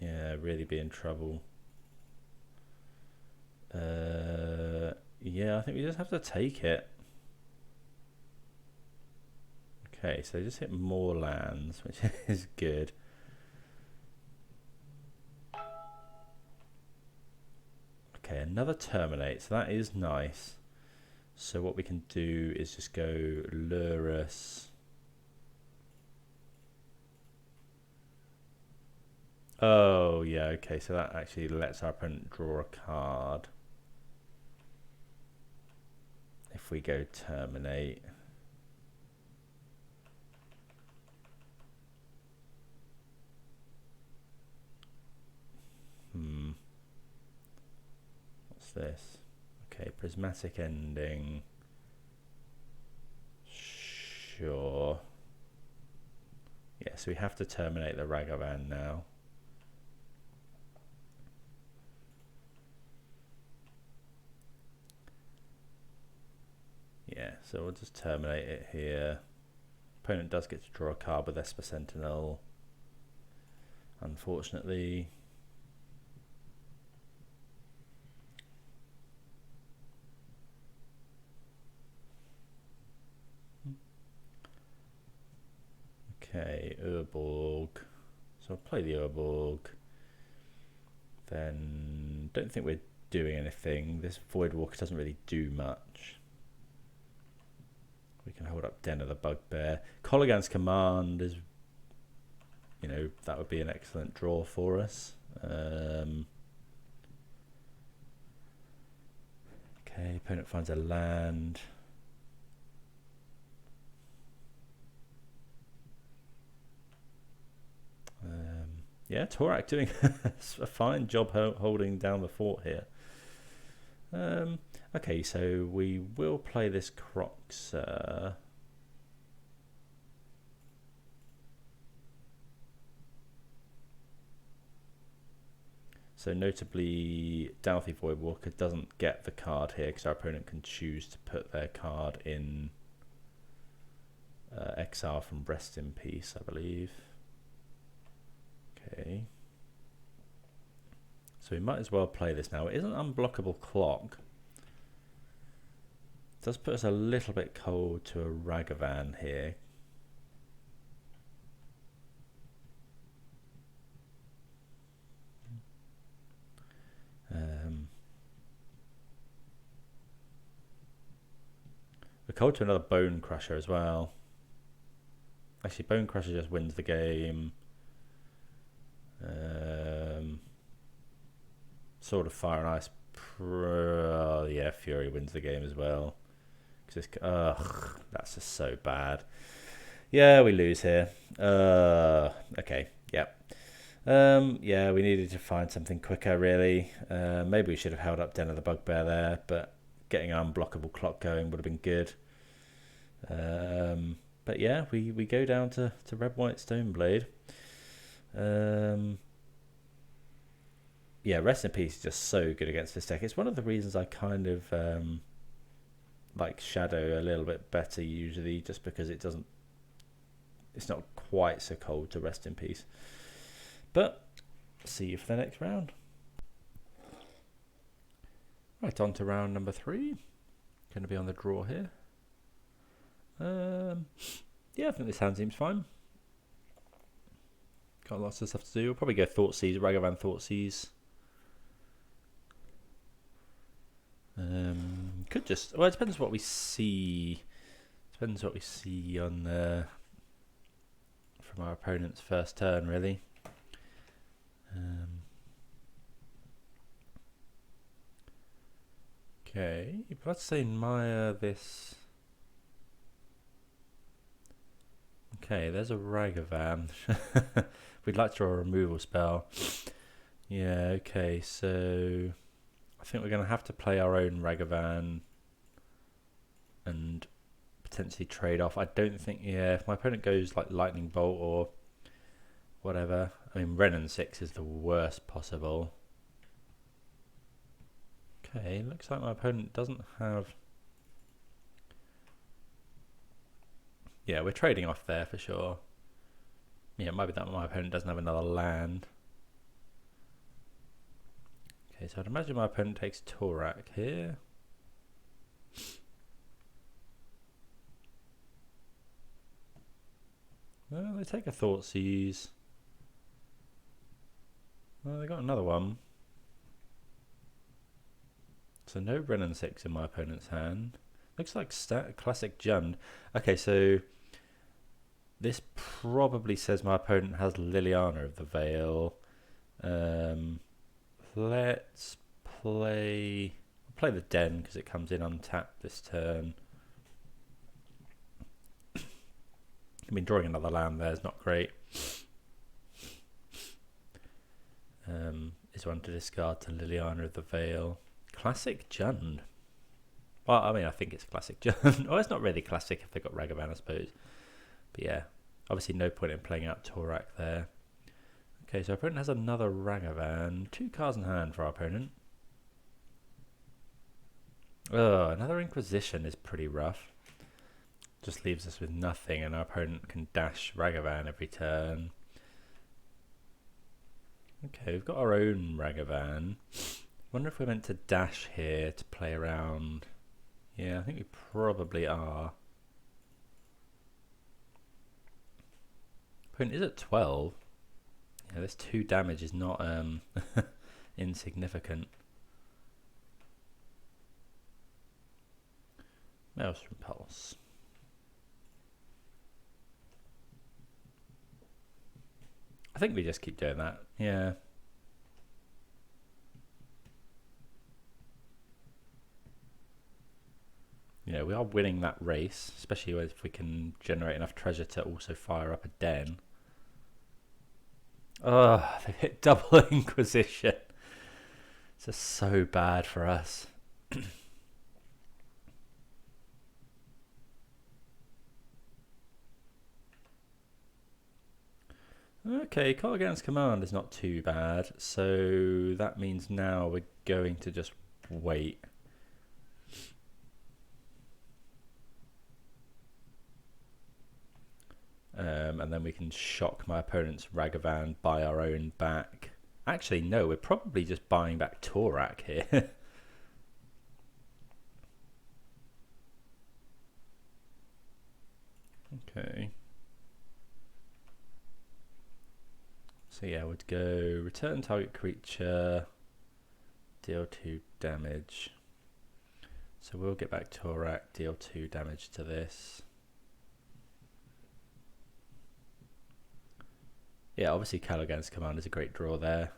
yeah, really be in trouble. Yeah, I think we just have to take it. Okay, so just hit more lands, which is good. Okay, another Terminate, so that is nice. So what we can do is just go lurrus. Oh, yeah, okay, so that actually lets our opponent draw a card. If we go terminate. What's this? Okay, prismatic ending. Sure. Yeah, so we have to terminate the Ragavan now. Yeah, so we'll just terminate it here. Opponent does get to draw a card with Esper Sentinel, unfortunately. Okay, Urborg. So I'll play the Urborg. Then don't think we're doing anything. This Voidwalker doesn't really do much. We can hold up Den of the Bugbear. Kolaghan's Command is, you know, that would be an excellent draw for us. Okay, opponent finds a land. Yeah, Torak doing a fine job holding down the fort here. Okay, so we will play this Croxer. So notably, Douthie Voidwalker doesn't get the card here because our opponent can choose to put their card in exile from Rest in Peace, I believe. Okay. So we might as well play this now. It is an unblockable clock. It does put us a little bit cold to a Ragavan here. We're cold to another Bone Crusher as well. Actually, Bone Crusher just wins the game. Sword of Fire and Ice. Yeah, Fury wins the game as well. Ugh, that's just so bad. Yeah, we lose here. Okay, yep. Yeah, we needed to find something quicker, really. Maybe we should have held up Den of the Bugbear there, but getting an unblockable clock going would have been good. But yeah, we go down to Red White Stoneblade. Yeah, Rest in Peace is just so good against this deck. It's one of the reasons I kind of like Shadow a little bit better usually, just because it's not quite so cold to Rest in Peace. But see you for the next round. Right, on to round number 3. Going to be on the draw here. Yeah, I think this hand seems fine. Got lots of stuff to do. We'll probably go Thoughtseize, Ragavan Thoughtseize. Could just, well, it depends what we see. Depends what we see on from our opponent's first turn, really. Okay, let's say Maya this. Okay, there's a Ragavan. We'd like to draw a removal spell. Yeah, okay, so I think we're going to have to play our own Ragavan and potentially trade off. I don't think, yeah, if my opponent goes like Lightning Bolt or whatever. I mean, Renin 6 is the worst possible. Okay, looks like my opponent doesn't have... Yeah, we're trading off there for sure. Yeah, it might be that my opponent doesn't have another land. Okay, so I'd imagine my opponent takes Torak here. Well, they take a Thoughtseize. Well, they got another one. So no Renin 6 in my opponent's hand. Looks like classic Jund. Okay, so this probably says my opponent has Liliana of the Veil. Let's play the Den because it comes in untapped this turn. I mean, drawing another land there is not great. Is one to discard to Liliana of the Veil. Classic Jund. Well, I mean, I think it's classic Jund. Oh, it's not really classic if they got Ragavan, I suppose. But yeah, obviously no point in playing out Torak there. Okay, so our opponent has another Ragavan. 2 cards in hand for our opponent. Oh, another Inquisition is pretty rough. Just leaves us with nothing, and our opponent can dash Ragavan every turn. Okay, we've got our own Ragavan. Wonder if we're meant to dash here to play around. Yeah, I think we probably are. Opponent is at 12. Yeah, this 2 damage is not insignificant. Maelstrom Pulse. I think we just keep doing that. Yeah. You know, we are winning that race, especially if we can generate enough treasure to also fire up a Den. Oh, they hit double Inquisition. It's just so bad for us. Okay, Call Against Command is not too bad, so that means now we're going to just wait. And then we can shock my opponent's Ragavan, buy our own back. Actually, no, we're probably just buying back Torak here. Okay. So yeah, we'd go return target creature, deal 2 damage. So we'll get back Torak, deal 2 damage to this. Yeah, obviously Callaghan's Command is a great draw there.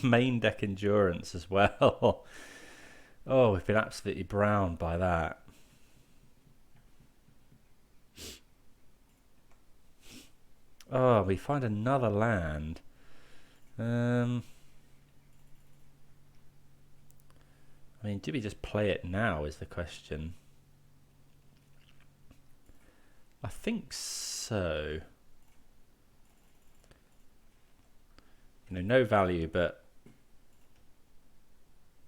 Main deck Endurance as well. Oh, we've been absolutely browned by that. Oh, we find another land. I mean, do we just play it now is the question. I think so. You know, no value, but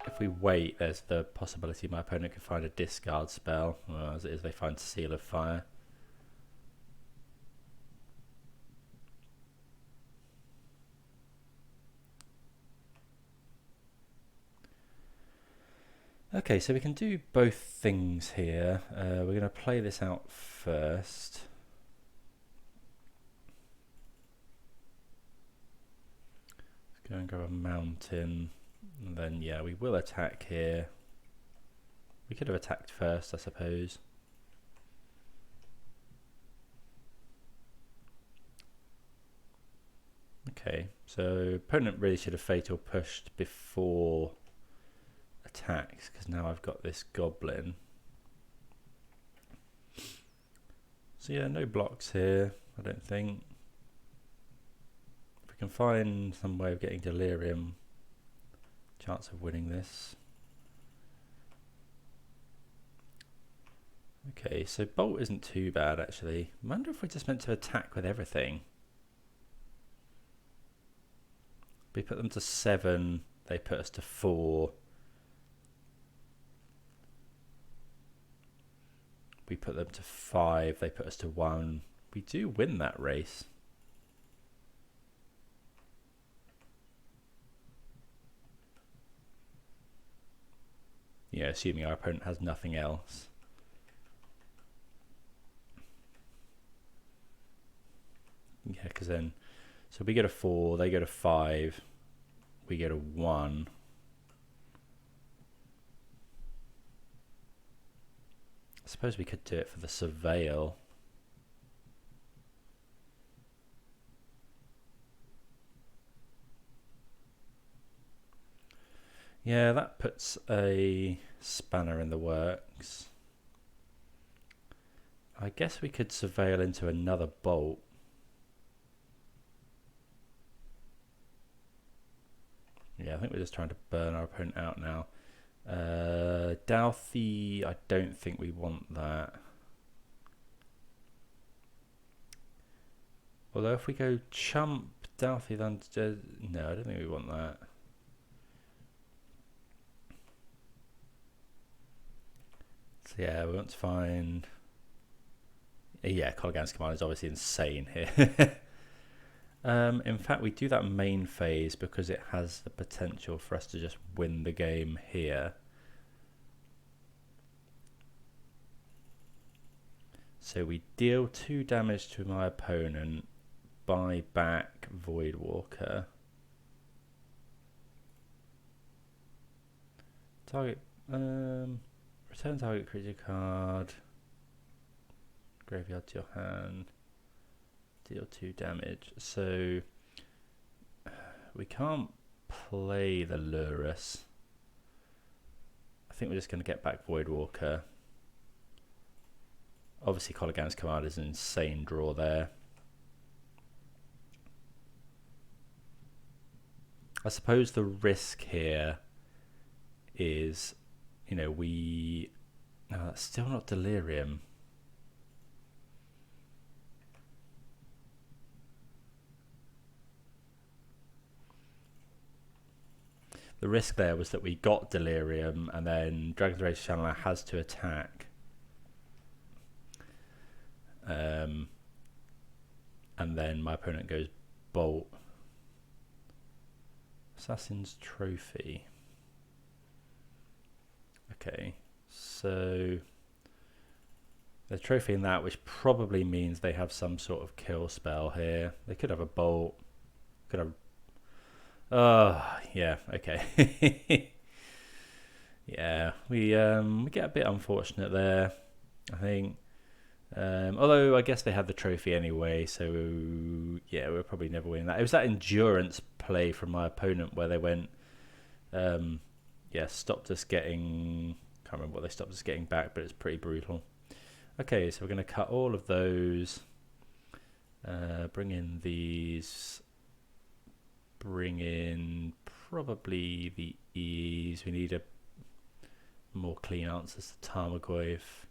if we wait, there's the possibility my opponent could find a discard spell. Well, as it is, they find Seal of Fire. Okay, so we can do both things here. We're going to play this out first. Let's go and grab a mountain. And then, yeah, we will attack here. We could have attacked first, I suppose. Okay, so opponent really should have Fatal Pushed before attacks, because now I've got this goblin. So yeah, no blocks here, I don't think. If we can find some way of getting Delirium, chance of winning this. Okay, so Bolt isn't too bad actually. I wonder if we're just meant to attack with everything. We put them to 7, they put us to 4. We put them to 5, they put us to 1. We do win that race. Yeah, assuming our opponent has nothing else. Yeah, because then So we go to 4, they go to 5, we go to 1. I suppose we could do it for the surveil. Yeah, that puts a spanner in the works. I guess we could surveil into another bolt. Yeah, I think we're just trying to burn our opponent out now. Douthie, I don't think we want that. Although if we go chump, Douthie, then no, I don't think we want that. So yeah, we want to find... Yeah, Colligan's command is obviously insane here. In fact, we do that main phase because it has the potential for us to just win the game here. So we deal 2 damage to my opponent, buy back Voidwalker. Target, return target creature card, graveyard to your hand, deal 2 damage. So we can't play the Lurrus. I think we're just going to get back Voidwalker. Obviously, Colligan's command is an insane draw there. I suppose the risk here is, you know, we... No, that's still not Delirium. The risk there was that we got Delirium and then Dragon's Rage Channeler has to attack. And then my opponent goes Bolt. Assassin's Trophy. Okay, so the trophy in that, which probably means they have some sort of kill spell here. They could have a Bolt. Could have... yeah, okay. Yeah, we get a bit unfortunate there, I think. Although I guess they had the trophy anyway, so yeah, we're probably never winning that. It was that endurance play from my opponent where they went, yeah, stopped us getting... Can't remember what they stopped us getting back, but it's pretty brutal. Okay, so we're going to cut all of those. Bring in these. Bring in probably the E's. We need a more clean answers to Tarmogoyf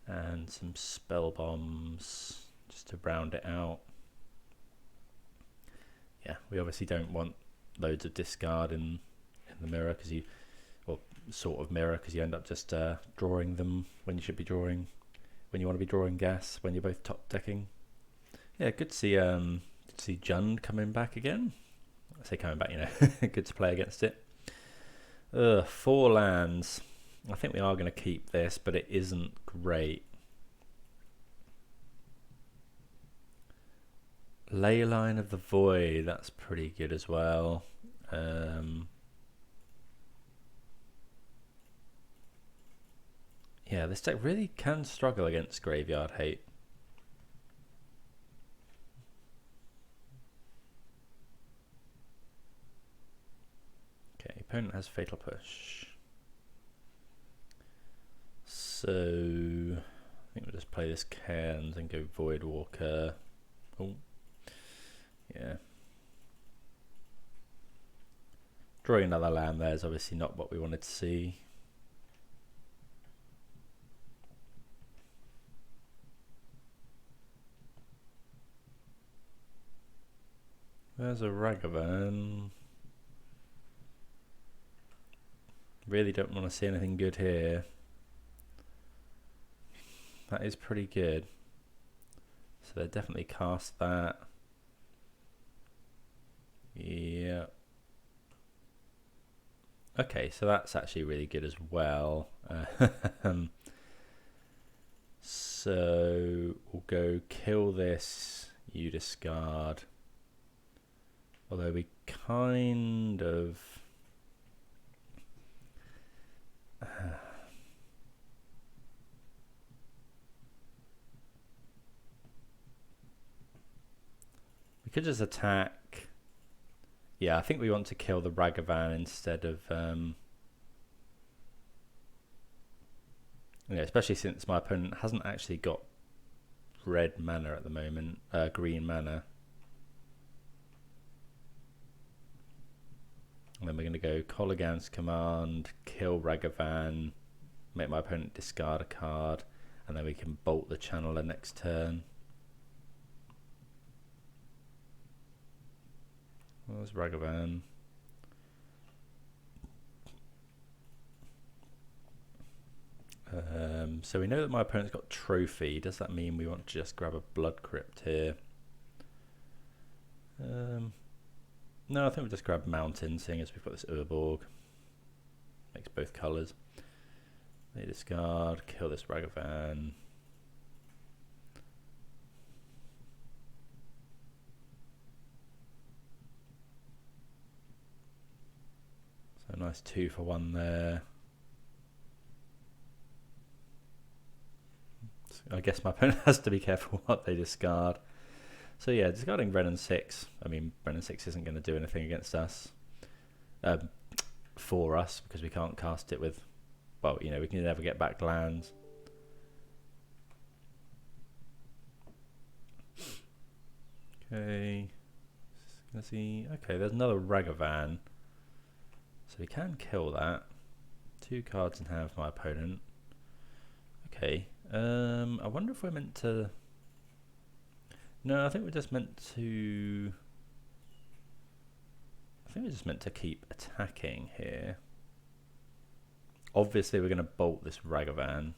and some spell bombs just to round it out. Yeah, we obviously don't want loads of discard in the mirror because you, or sort of mirror, because you end up just drawing them when you should be drawing, when you want to be drawing gas when you're both top decking. Yeah, good to see Jund coming back again. I say coming back, you know, good to play against it. 4 lands. I think we are going to keep this, but it isn't great. Leyline of the Void, that's pretty good as well. Yeah, this deck really can struggle against Graveyard Hate. Okay, opponent has Fatal Push. So I think we'll just play this Cairns and go Voidwalker. Oh, yeah. Drawing another land there is obviously not what we wanted to see. There's a Ragavan. Really don't want to see anything good here. That is pretty good. So they definitely cast that. Yeah. Okay, so that's actually really good as well. So we'll go kill this, you discard. Although we kind of... we could just attack. Yeah, I think we want to kill the Ragavan instead of... yeah, especially since my opponent hasn't actually got red mana at the moment, green mana. And then we're going to go Kolaghan's Command, kill Ragavan, make my opponent discard a card, and then we can bolt the channeler next turn. Where's Ragavan? So we know that my opponent's got Trophy. Does that mean we want to just grab a Blood Crypt here? No, I think we'll just grab Mountain, seeing as we've got this Urborg. Makes both colours. They discard, kill this Ragavan. So a nice 2 for 1 there. So I guess my opponent has to be careful what they discard. So yeah, discarding Ren and 6. I mean, Ren and 6 isn't going to do anything against us. For us, because we can't cast it with... well, you know, we can never get back lands. Okay. Let's see. Okay, there's another Ragavan. So we can kill that. 2 cards in hand for my opponent. Okay. I wonder if we're meant to... no, I think we're just meant to... I think we're just meant to keep attacking here. Obviously, we're going to bolt this Ragavan.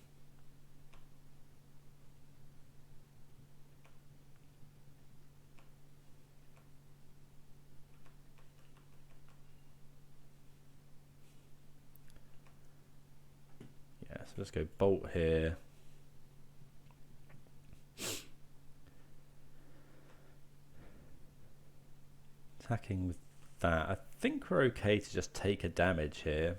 Yeah, so let's go bolt here. Attacking with that. I think we're okay to just take a damage here.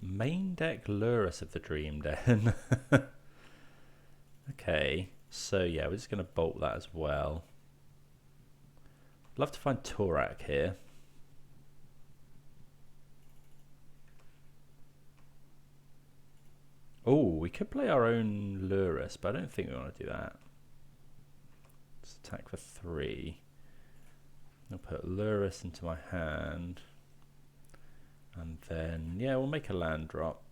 Main deck Lurrus of the Dream Den. Okay, so yeah, we're just going to bolt that as well. Love to find Torak here. Oh, we could play our own Lurrus, but I don't think we want to do that. Let's attack for 3. I'll put Lurrus into my hand. And then, yeah, we'll make a land drop.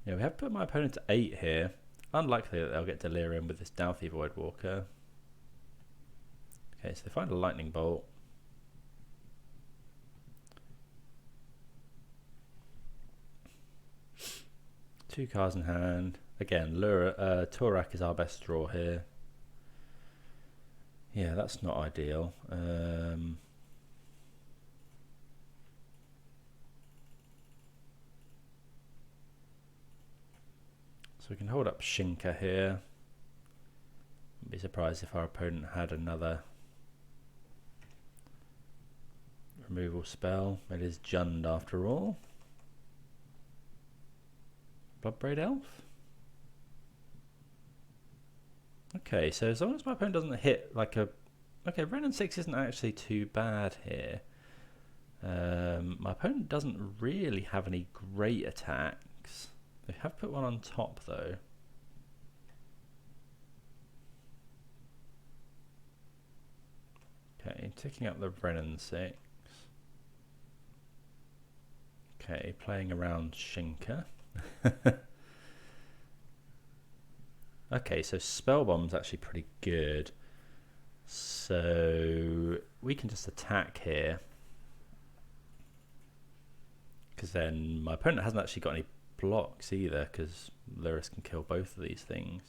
Yeah, we have put my opponent to 8 here. Unlikely that they'll get Delirium with this Douthie Voidwalker. Okay, so they find a Lightning Bolt. Two cards in hand. Again, Torak is our best draw here. Yeah, that's not ideal. So we can hold up Shinka here. Wouldn't be surprised if our opponent had another removal spell. It is Jund after all. Bloodbraid Elf? Okay, so as long as my opponent doesn't hit like a... okay, Ren and 6 isn't actually too bad here. My opponent doesn't really have any great attacks. They have put one on top though. Okay, ticking up the Ren and 6. Okay, playing around Shinka. Okay, so Spellbomb's actually pretty good. So we can just attack here. Because then my opponent hasn't actually got any blocks either, because Lurrus can kill both of these things.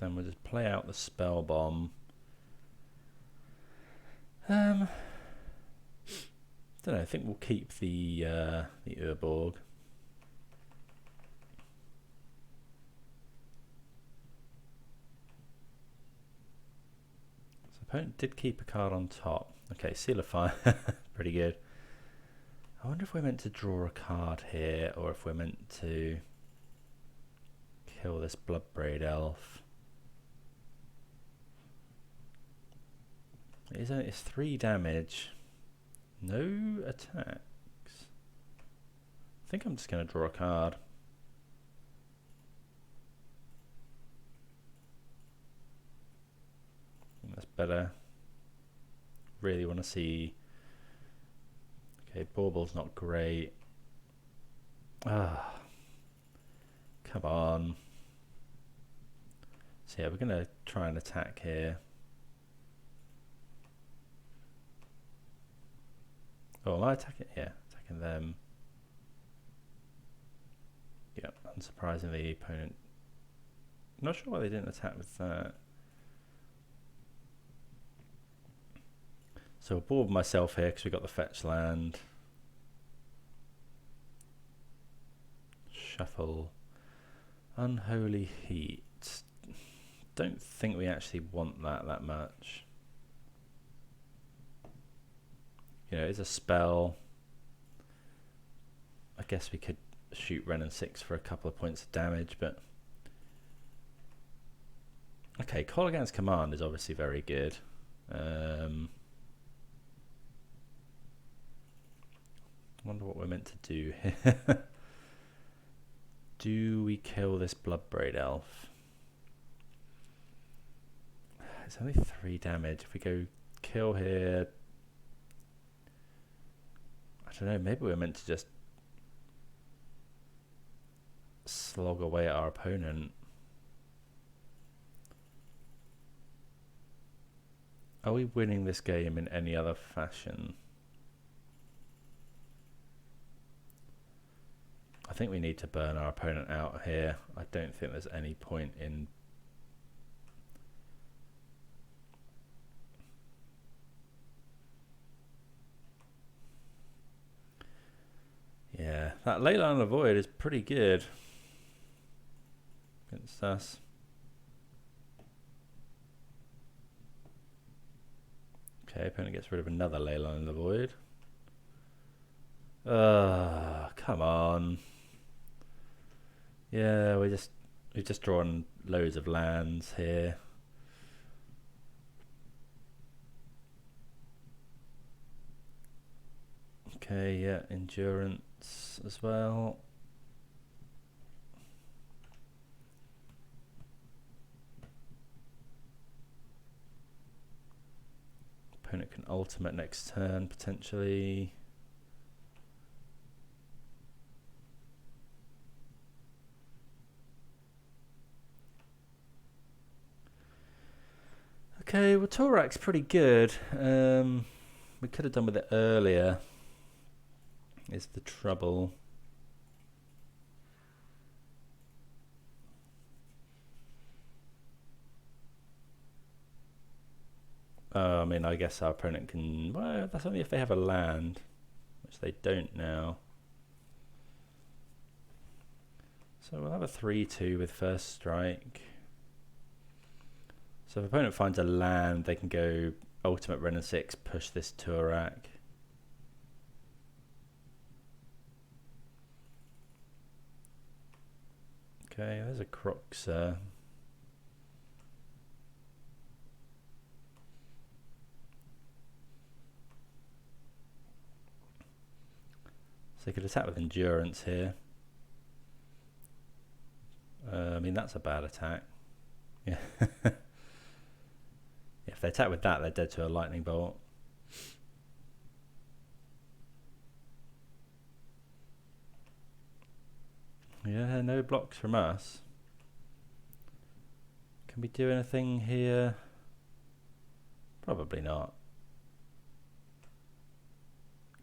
then we'll just play out the spell bomb. Don't know. I think we'll keep the Urborg. So opponent did keep a card on top. Okay, Seal of Fire, pretty good. I wonder if we're meant to draw a card here, or if we're meant to kill this Bloodbraid Elf. It's 3 damage. No attacks. I think I'm just going to draw a card. I think that's better. Really want to see. Okay, Baubil's not great. Ah, come on. So yeah, we're going to try and attack here. Oh, am I attacking? Yeah, attacking them. Yeah, unsurprisingly, the opponent. Not sure why they didn't attack with that. So I'll board myself here because we got the fetch land. Shuffle. Unholy Heat. Don't think we actually want that much. You know, it's a spell. I guess we could shoot Ren and 6 for a couple of points of damage, but okay, Kolaghan's Command is obviously very good. Wonder what we're meant to do here. Do we kill this Bloodbraid Elf? It's only 3 damage. If we go kill here, I don't know, maybe we're meant to just slog away at our opponent. Are we winning this game in any other fashion? I think we need to burn our opponent out here. I don't think there's any point in... Yeah, that Leyline of the Void is pretty good against us. Okay, opponent gets rid of another Leyline of the Void. Come on. Yeah, we've just drawn loads of lands here. Okay, yeah, endurance as well. Opponent can ultimate next turn potentially. Okay, well, Torak's pretty good. We could have done with it earlier, is the trouble. I mean, I guess our opponent can... Well, that's only if they have a land, which they don't now. So we'll have a 3-2 with first strike. So if opponent finds a land, they can go ultimate Ren and 6, push this Torak. Okay, there's a Croxer. So they could attack with endurance here. I mean, that's a bad attack. Yeah. If they attack with that, they're dead to a lightning bolt. Yeah, no blocks from us. Can we do anything here? Probably not.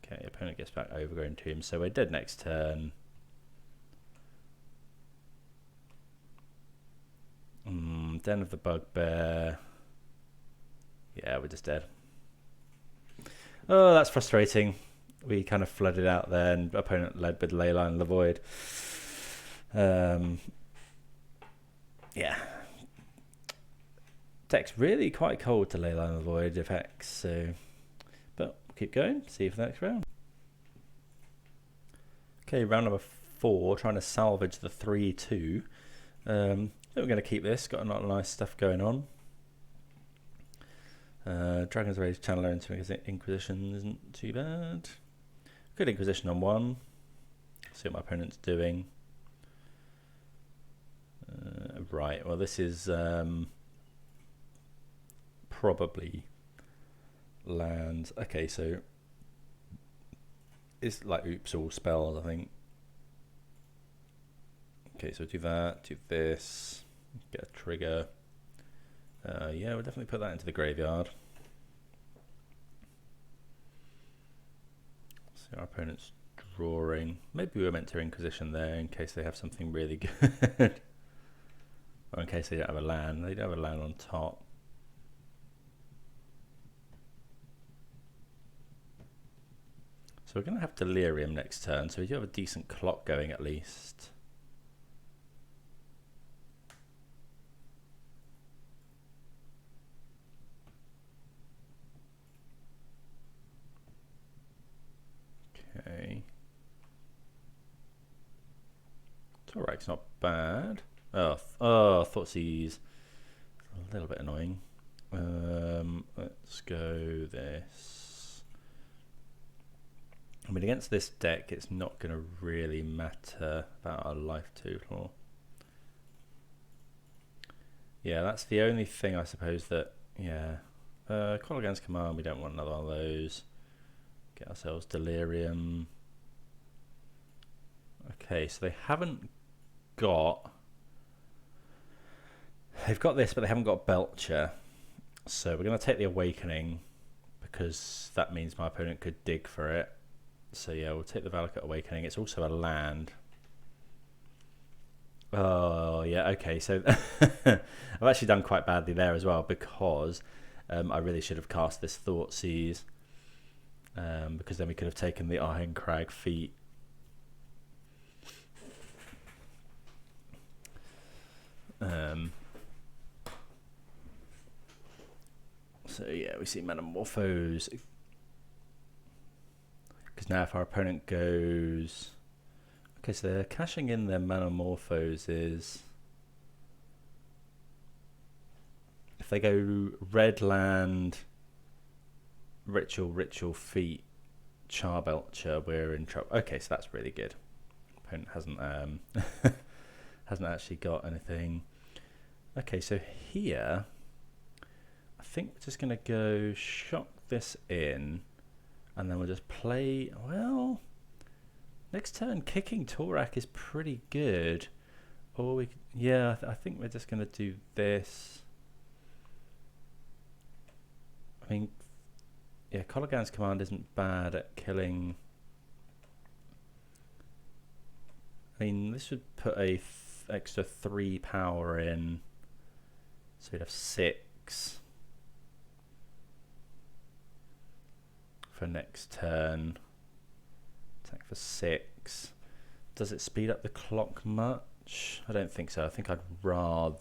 Okay, opponent gets back Overgrown Tomb, so we're dead next turn. Den of the Bugbear. Yeah, we're just dead. Oh, that's frustrating. We kind of flooded out there, and opponent led with Leyline of the Void. Yeah. Deck's really quite cold to Leyline of the Void effects, so... But we'll keep going, see if the next round. Okay, round number 4, trying to salvage the 3-2. I think we're going to keep this, got a lot of nice stuff going on. Dragon's Rage Channeler into Inquisition isn't too bad. Good Inquisition on 1. See what my opponent's doing. Right, well this is probably lands. Okay, so it's like oops all spells, I think. Okay, so do that, do this, get a trigger. Yeah, we'll definitely put that into the graveyard. So our opponent's drawing. Maybe we were meant to Inquisition there in case they have something really good. Or in case they don't have a land. They don't have a land on top. So we're going to have Delirium next turn, so we do have a decent clock going at least. Okay. Torak's not bad. Oh, Thoughtseize. A little bit annoying. Let's go this. I mean, against this deck, it's not going to really matter about our life total. Yeah, that's the only thing I suppose that, yeah. Call against command, we don't want another one of those. Get ourselves Delirium. Okay, so they haven't got... They've got this, but they haven't got Belcher. So we're going to take the Awakening, because that means my opponent could dig for it. So yeah, we'll take the Valakut Awakening. It's also a land. Oh, yeah, okay. So I've actually done quite badly there as well, because I really should have cast this Thoughtseize. Because then we could have taken the Iron Crag feat. So yeah, we see Metamorphose. Because now if our opponent goes... Okay, so they're cashing in their Metamorphoses. If they go red land, ritual feat, Charbelcher, we're in trouble. Okay, so that's really good. Opponent hasn't hasn't actually got anything. Okay, so here I think we're just gonna go shock this in, and then we'll just play. Well, next turn kicking Torak is pretty good. Or we, yeah, I think we're just gonna do this. I mean, yeah, Kolaghan's command isn't bad at killing. I mean, this would put a extra 3 power in, so we'd have 6 for next turn. Attack for 6. Does it speed up the clock much? I don't think so. I think I'd rather.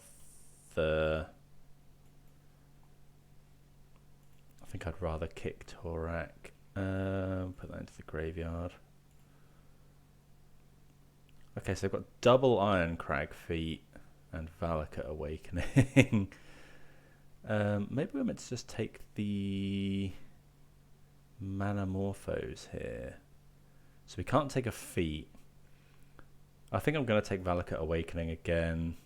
I think I'd rather kick Torak. Put that into the graveyard. Okay, so they've got double Iron Crag feat and Valakut Awakening. Maybe we're meant to just take the Metamorphose here. So we can't take a feat. I think I'm going to take Valakut Awakening again.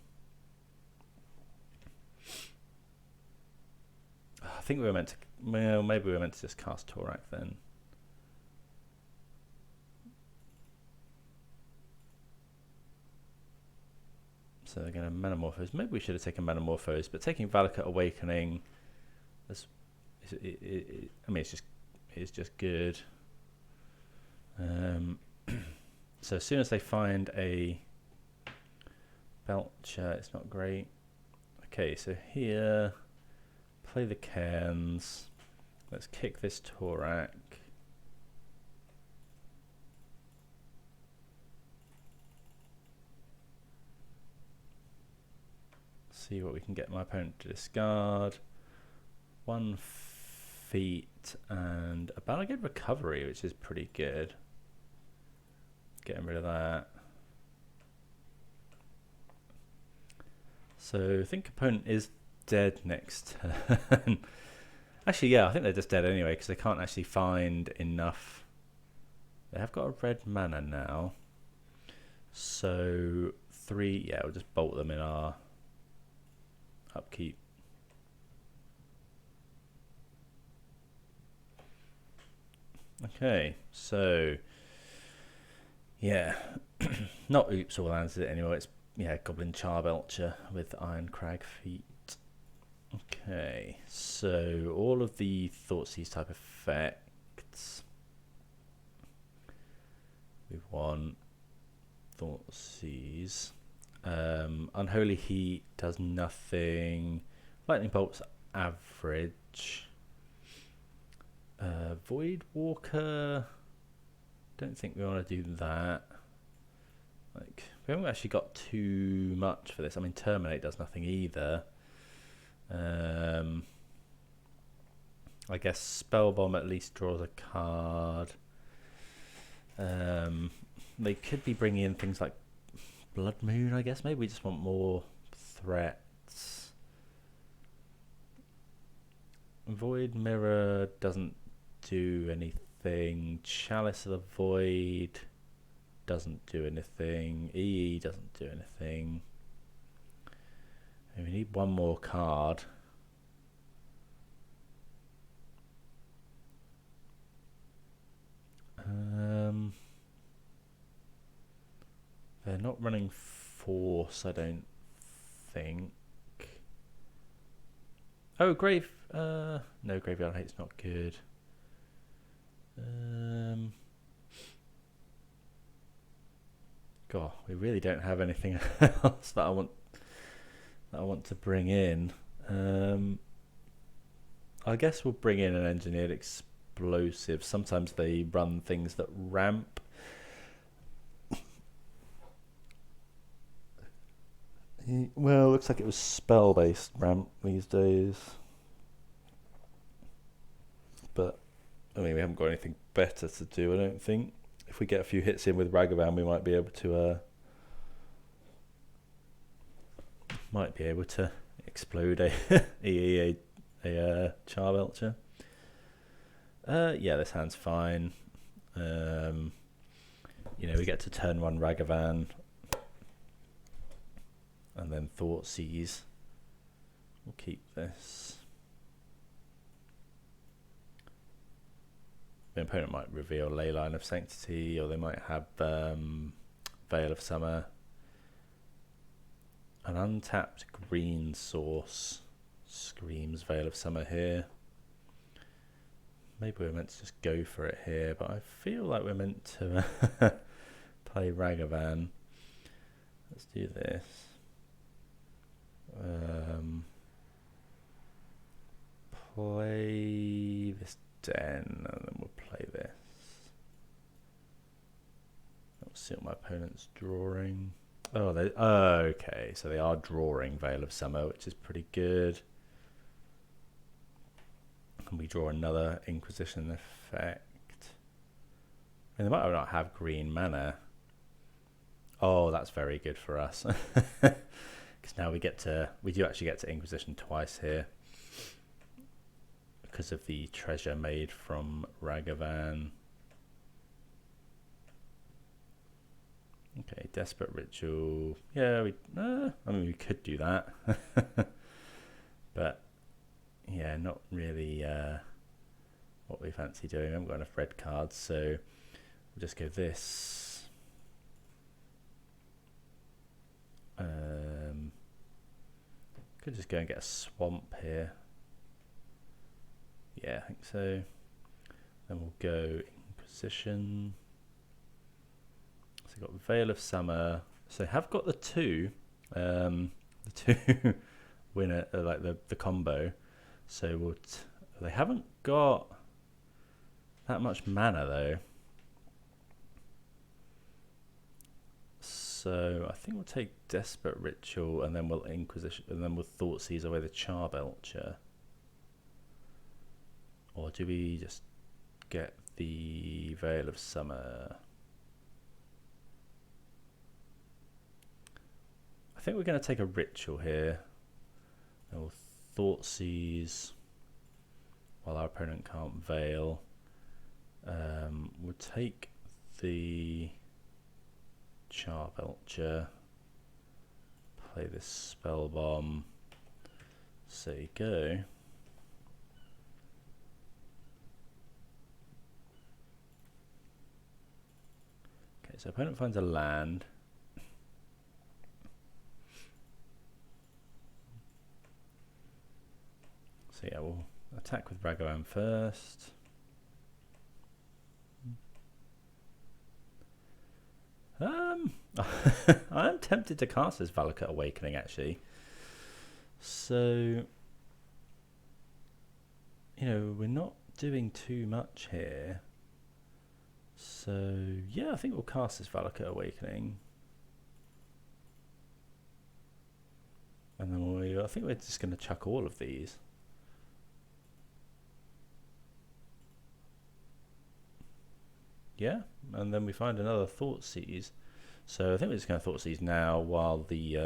I think we were meant to... Well, maybe we were meant to just cast Torak then. So they're going to Metamorphose. Maybe we should have taken Metamorphose, but taking Valakut Awakening, that's, I mean, it's just good. So as soon as they find a Belcher, it's not great. Okay, so here, play the Cairns. Let's kick this Torak. See what we can get my opponent to discard. 1 feat and a Balagad Recovery, which is pretty good. Getting rid of that. So I think opponent is dead next turn. Actually, yeah, I think they're just dead anyway because they can't actually find enough. They have got a red mana now. So 3, yeah, we'll just bolt them in our upkeep. Okay, so yeah, not Oops All Lands it anymore. It's Goblin Charbelcher with Iron Crag Feet. Okay, so all of the Thoughtseize type effects. We want Thoughtseize. Unholy Heat does nothing. Lightning Bolt's average. Void Walker, don't think we want to do that. Like, we haven't actually got too much for this. I mean, Terminate does nothing either. I guess Spell Bomb at least draws a card. They could be bringing in things like Blood Moon, I guess. Maybe we just want more threats. Void Mirror doesn't do anything. Chalice of the Void doesn't do anything. EE doesn't do anything. And we need one more card. They're not running Force, I don't think. Oh, Grave. No, Graveyard Hate's not good. God, we really don't have anything else that I want to bring in. I guess we'll bring in an Engineered Explosive. Sometimes they run things that ramp. Well, looks like it was spell-based ramp these days. But, I mean, we haven't got anything better to do, I don't think. If we get a few hits in with Ragavan, we might be able to explode a Charbelcher. Yeah, this hand's fine. We get to turn 1 Ragavan. And then Thoughtseize. We'll keep this. The opponent might reveal Leyline of Sanctity, or they might have Veil of Summer. An untapped green source screams Veil of Summer here. Maybe we're meant to just go for it here, but I feel like we're meant to play Ragavan. Let's do this. Play this Den, and then we'll play this. Let's see what my opponent's drawing. Oh, okay, so they are drawing Veil of Summer, which is pretty good. And we draw another Inquisition effect. And they might not have green mana. Oh, that's very good for us. Because now we do actually get to Inquisition twice here. Because of the treasure made from Ragavan. Okay, Desperate Ritual. Yeah, we could do that. But, yeah, not really what we fancy doing. I haven't got enough red cards, so we'll just go this. Could just go and get a swamp here. Yeah, I think so. Then we'll go Inquisition. So we've got Veil of Summer. So I have got the two winner, like the combo. So we'll they haven't got that much mana though. So I think we'll take Desperate Ritual, and then we'll Inquisition, and then we'll Thoughtseize away the Charbelcher. Or do we just get the Veil of Summer? I think we're going to take a Ritual here. And we'll Thoughtseize while our opponent can't Veil. We'll take the Charbelcher, play this Spell Bomb, say go. Okay, so opponent finds a land. So yeah, we'll attack with Ragavan first. I'm tempted to cast this Valakut Awakening actually. So, you know, we're not doing too much here. So, yeah, I think we'll cast this Valakut Awakening. And then I think we're just going to chuck all of these. Yeah, and then we find another Thoughtseize. So I think we're just going to Thoughtseize now while the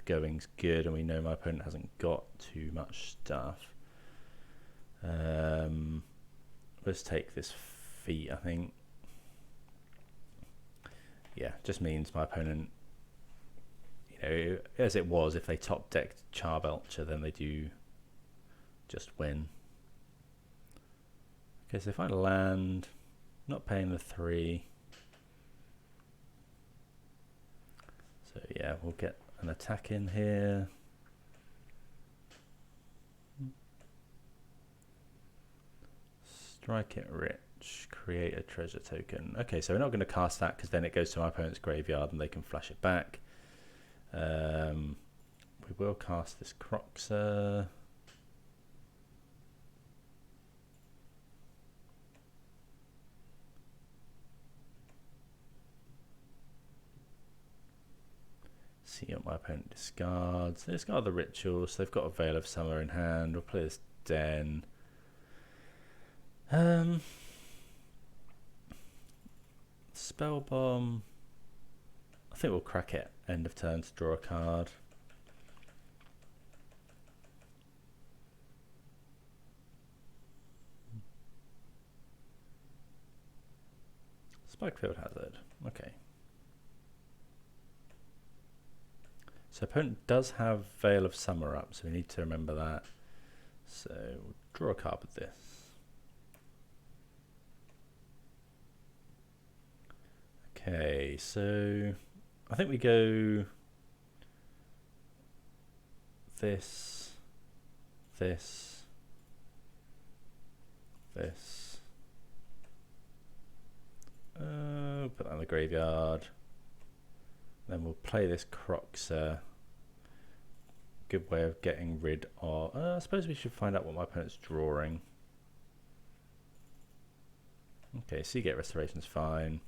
going's good, and we know my opponent hasn't got too much stuff. Let's take this feat, I think. Yeah, just means my opponent, you know, as it was, if they top decked Charbelcher, then they do just win. Okay, so if I land, not paying the 3. So yeah, we'll get an attack in here. Strike it rich, create a treasure token. Okay, so we're not going to cast that because then it goes to my opponent's graveyard and they can flash it back. We will cast this Croxer. See what my opponent discards. They discard the ritual, so they've got a Veil of Summer in hand. We'll play this Den. Spell Bomb. I think we'll crack it. End of turn to draw a card. Spikefield Hazard. Okay. So opponent does have Veil of Summer up, so we need to remember that. So we'll draw a card with this. Okay, so I think we go this, this, this. Put that in the graveyard. Then we'll play this Croxer. Good way of getting rid of... I suppose we should find out what my opponent's drawing. Okay, Seagate Restoration's fine.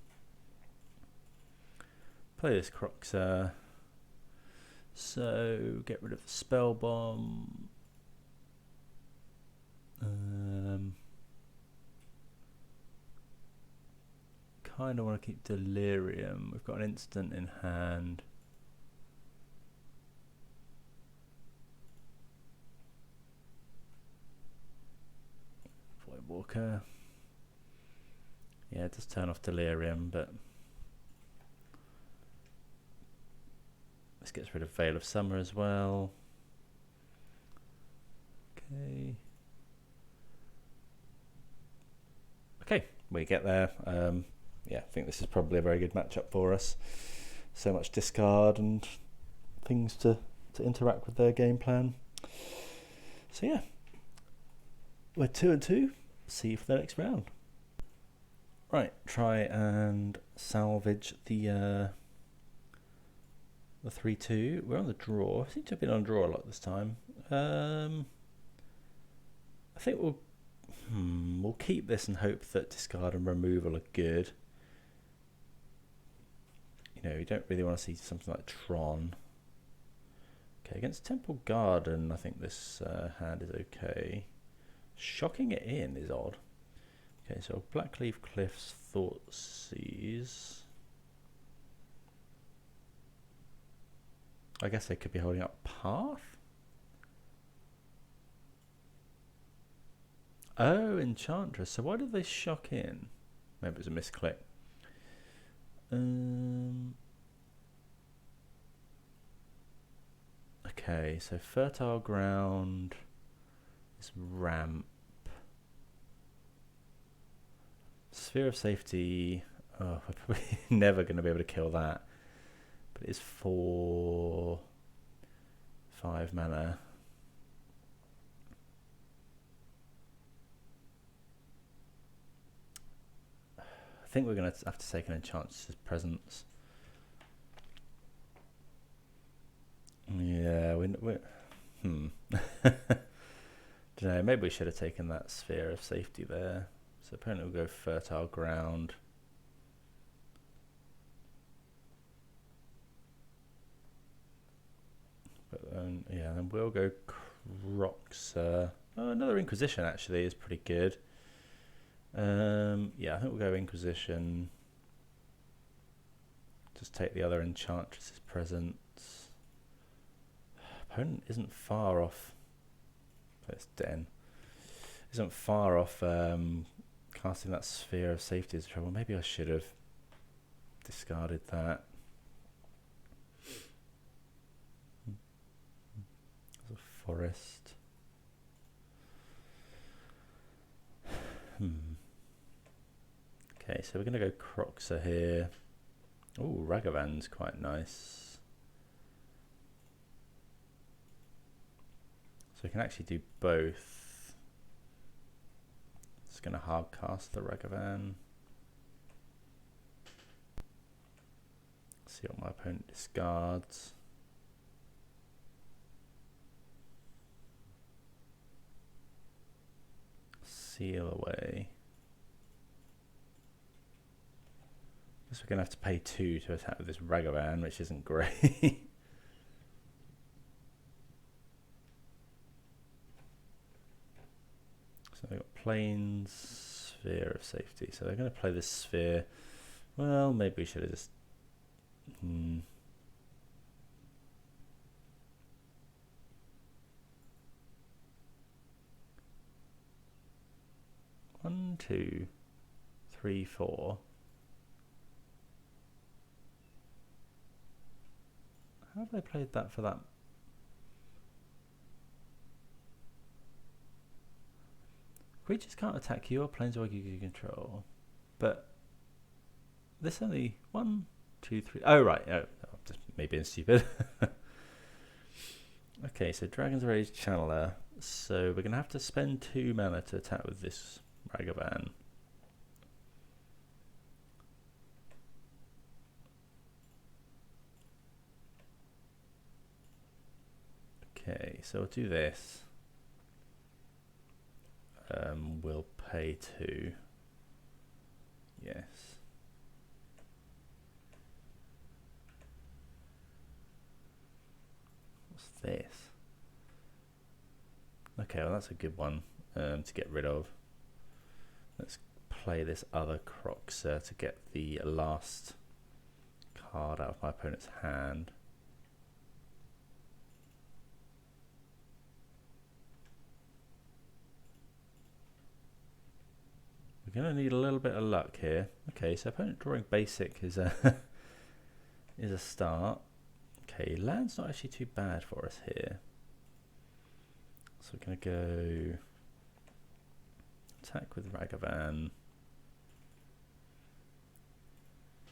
Play this Croxer. So, get rid of the Spell Bomb. Kind of want to keep Delirium. We've got an instant in hand. Voidwalker. Yeah, it does turn off Delirium, but this gets rid of Veil of Summer as well. Okay. Okay, we get there. Yeah, I think this is probably a very good matchup for us. So much discard and things to interact with their game plan. So yeah, we're 2-2. See you for the next round. Right, try and salvage the The 3-2. We're on the draw. I seem to have been on draw a lot this time. I think we'll keep this and hope that discard and removal are good. You know, you don't really want to see something like Tron. Okay, against Temple Garden, I think this hand is okay. Shocking it in is odd. Okay, so Blackleaf Cliffs, Thoughtseize. I guess they could be holding up Path. Oh, Enchantress. So why did they shock in? Maybe it was a misclick. Okay, so Fertile Ground is ramp. Sphere of Safety. Oh, we're probably never going to be able to kill that. But it is 4/5 mana. I think we're going to have to take an Enchantress's Presence. Yeah, we're don't know, maybe we should have taken that Sphere of Safety there. So apparently we'll go Fertile Ground. But yeah, then we'll go Croxer. Oh, another Inquisition actually is pretty good. Yeah, I think we'll go Inquisition. Just take the other Enchantress's Presence. Opponent isn't far off. It's Den. Isn't far off casting that Sphere of Safety as trouble. Maybe I should have discarded that. There's a forest. Okay, so we're going to go Croxer here. Oh, Ragavan's quite nice. So we can actually do both. Just going to hard cast the Ragavan. See what my opponent discards. Seal away. Guess we're going to have to pay 2 to attack with this Ragavan, which isn't great. So they've got Plains, Sphere of Safety. So they're going to play this Sphere. Well, maybe we should have just... 1, 2, 3, 4. How have they played that for that? Creatures can't attack you or planeswalker you control. But this only 1, 2, 3. Oh, right. Oh, just me being stupid. Okay, so Dragon's Rage Channeler. So we're going to have to spend 2 mana to attack with this Ragavan. Okay, so we'll do this. We'll pay 2. Yes. What's this? Okay, well that's a good one to get rid of. Let's play this other Croxer to get the last card out of my opponent's hand. We're going to need a little bit of luck here. Okay, so opponent drawing basic is a is a start. Okay, land's not actually too bad for us here. So we're going to go attack with Ragavan.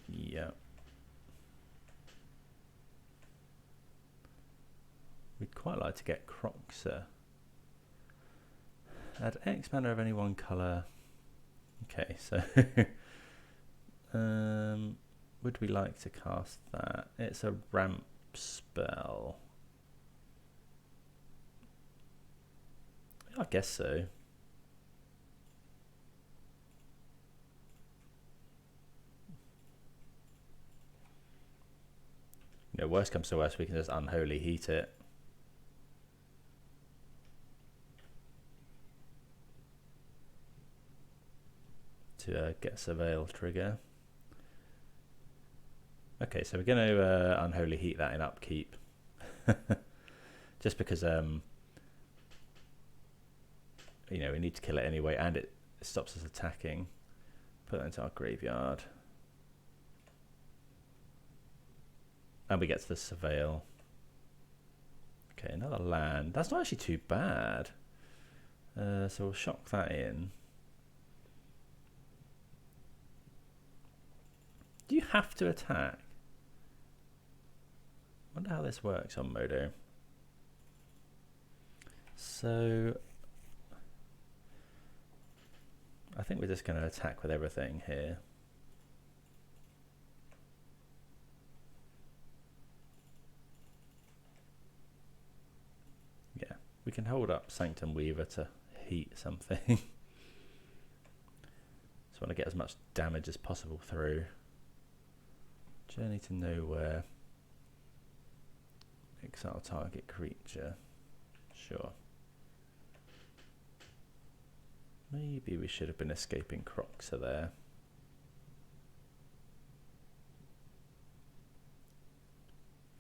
Yeah. We'd quite like to get Croxer. Add X mana of any one colour. Okay, so would we like to cast that? It's a ramp spell. I guess so. You know, worst comes to worst, we can just unholy heat it. To get a surveil trigger. Okay, so we're going to unholy heat that in upkeep. Just because, you know, we need to kill it anyway, and it stops us attacking. Put that into our graveyard. And we get to the surveil. Okay, another land. That's not actually too bad. So we'll shock that in. Do you have to attack? I wonder how this works on Modo. So I think we're just going to attack with everything here. Yeah, we can hold up Sanctum Weaver to heat something. So I want to get as much damage as possible through. Journey to Nowhere. Exile target creature. Sure. Maybe we should have been escaping Croxa there.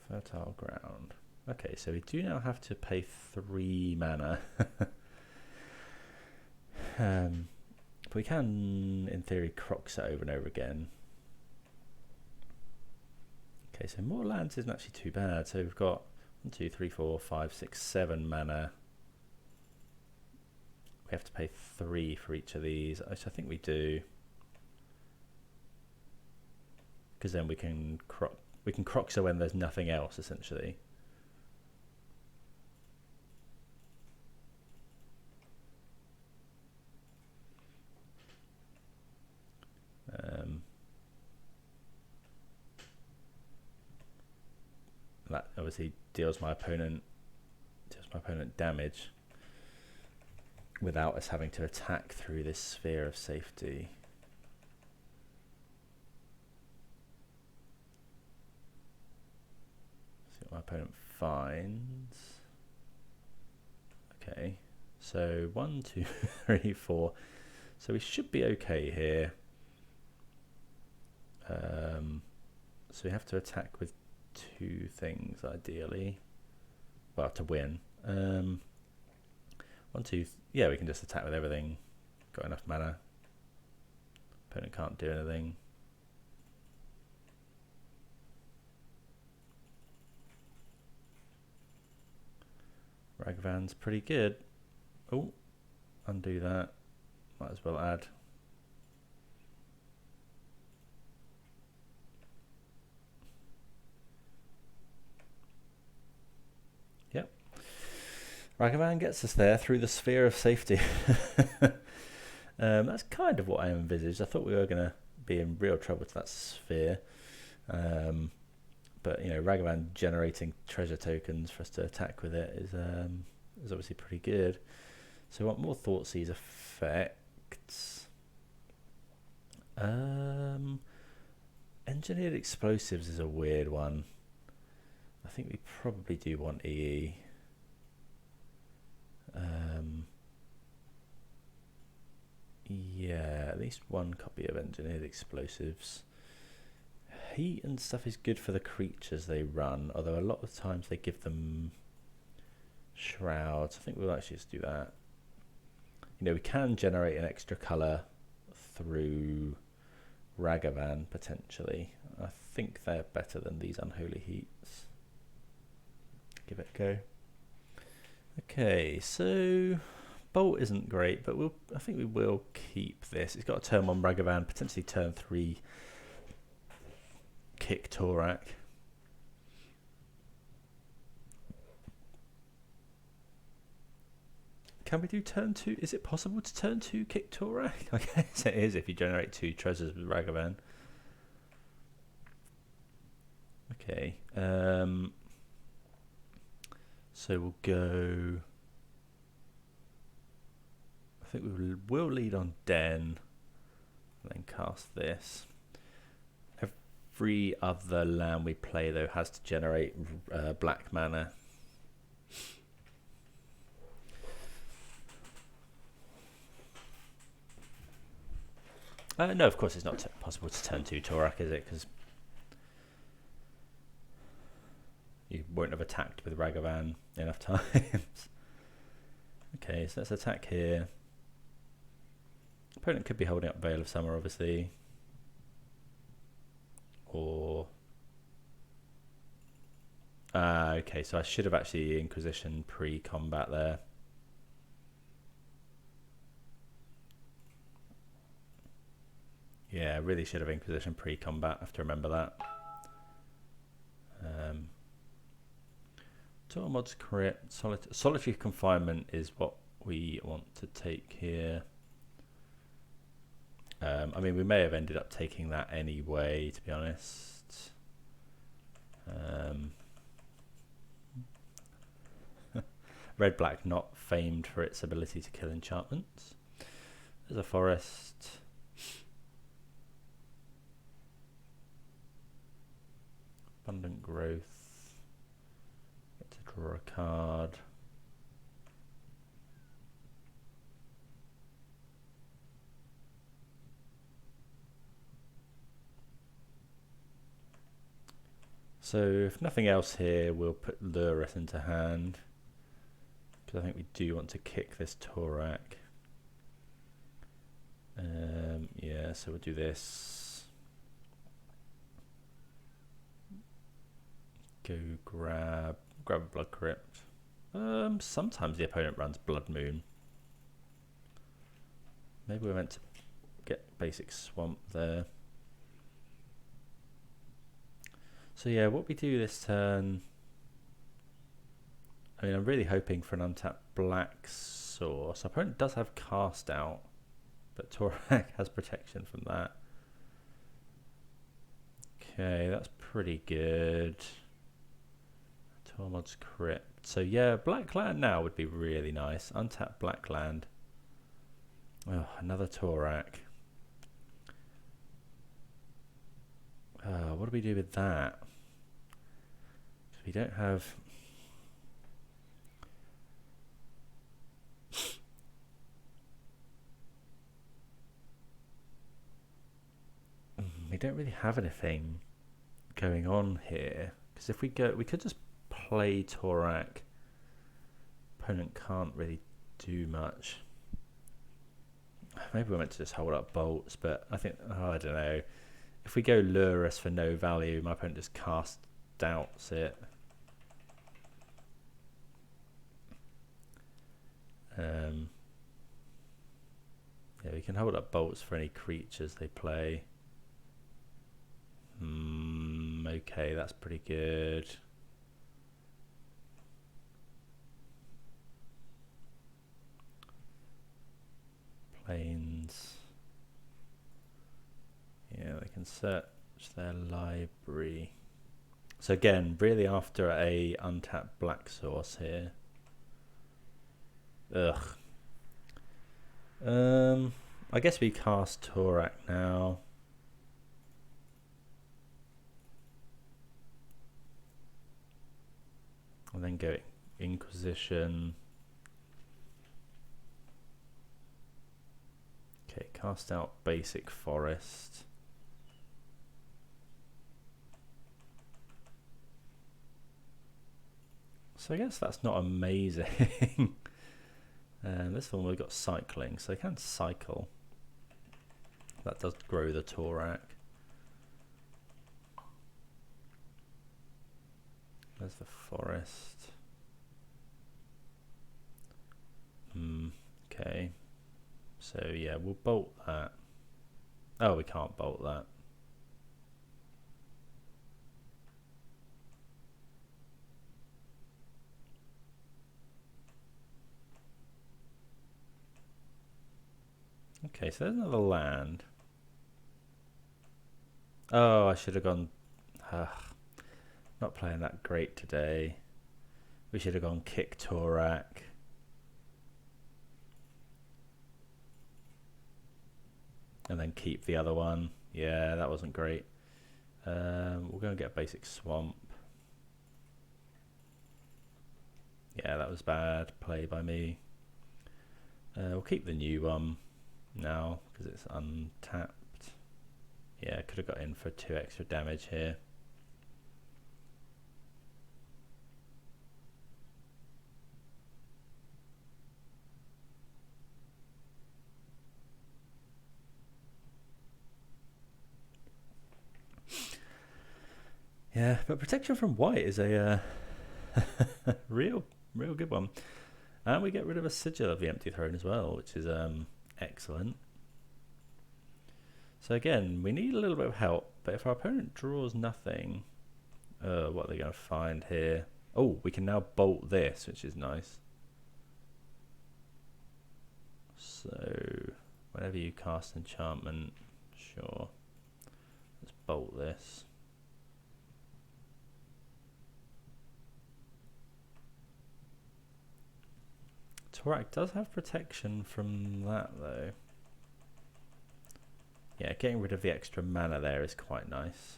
Fertile Ground. Okay, so we do now have to pay 3 mana. But we can, in theory, Croxa over and over again. Okay, so more lands isn't actually too bad. So we've got 1, 2, 3, 4, 5, 6, 7 mana. We have to pay 3 for each of these, which I think we do. Because then we can Croxa when there's nothing else, essentially. That obviously deals my opponent damage without us having to attack through this sphere of safety. See what my opponent finds. Okay, so 1, 2, 3, 4. So we should be okay here. So we have to attack with 2 things ideally. Well, to win. 1, 2. Yeah, we can just attack with everything. Got enough mana. Opponent can't do anything. Ragavan's pretty good. Oh, undo that. Might as well add. Yep. Ragavan gets us there through the sphere of safety. That's kind of what I envisaged. I thought we were going to be in real trouble to that sphere. But you know, Ragavan generating treasure tokens for us to attack with it is obviously pretty good. So we want more Thoughtseize effects. Engineered explosives is a weird one. I think we probably do want EE. Yeah, at least 1 copy of engineered explosives. Heat and stuff is good for the creatures they run, although a lot of times they give them shrouds. I think we'll actually just do that. You know, we can generate an extra colour through Ragavan potentially. I think they're better than these unholy heats. Give it a go. Okay, so Bolt isn't great, but I think we will keep this. It's got a turn 1 Ragavan, potentially turn 3 Kick Torak. Can we do turn 2? Is it possible to turn 2 Kick Torak? I guess it is if you generate 2 treasures with Ragavan. Okay. So we'll go. I think we'll lead on Den, and then cast this. Every other land we play though has to generate black mana. No, of course it's not possible to turn 2 Torak, is it? Because you won't have attacked with Ragavan enough times. Okay, so let's attack here. Opponent could be holding up Veil of Summer, obviously. Or... okay, so I should have actually Inquisition pre-combat there. Yeah, I really should have Inquisition pre-combat. I have to remember that. Tormod's Crypt. Solitary Confinement is what we want to take here. I mean, we may have ended up taking that anyway, to be honest. Red-black not famed for its ability to kill enchantments. There's a forest. Abundant Growth. Get to draw a card. So if nothing else here, we'll put Lurrus into hand, because I think we do want to kick this Torak. Yeah, so we'll do this. Go grab a Blood Crypt. Sometimes the opponent runs Blood Moon. Maybe we're meant to get basic Swamp there. So yeah, what we do this turn, I mean, I'm really hoping for an untapped black source. Our opponent does have Cast Out, but Torak has protection from that. Okay, that's pretty good. Tormod's Crypt. So yeah, black land now would be really nice. Untapped black land. Oh, another Torak. What do we do with that? We don't have... we don't really have anything going on here. Because if we go... we could just play Torak. Opponent can't really do much. Maybe we're meant to just hold up bolts, but I think... oh, I don't know. If we go Lurrus for no value, my opponent just cast doubts it. Yeah, we can hold up bolts for any creatures they play. Okay, that's pretty good. Planes. Yeah, they can search their library. So again, really after a untapped black source here. Ugh. I guess we cast Torak now. And then go Inquisition. Okay, cast out basic forest. So I guess that's not amazing. This one we've got cycling, so they can cycle. That does grow the Torak. There's the forest. Okay. So yeah, we'll bolt that. Oh, we can't bolt that. Okay, so there's another land. Oh, I should have gone... not playing that great today. We should have gone kick Torak. And then keep the other one. Yeah, that wasn't great. We're going to get a basic swamp. Yeah, that was bad play by me. We'll keep the new one now because it's untapped. Yeah, could have got in for 2 extra damage here. Yeah, but protection from white is a real good one. And we get rid of a sigil of the empty throne as well, which is excellent. So again, we need a little bit of help, but if our opponent draws nothing, what are they going to find here? Oh, we can now bolt this, which is nice. So whenever you cast enchantment, sure, let's bolt this. Torak does have protection from that though. Yeah, getting rid of the extra mana there is quite nice.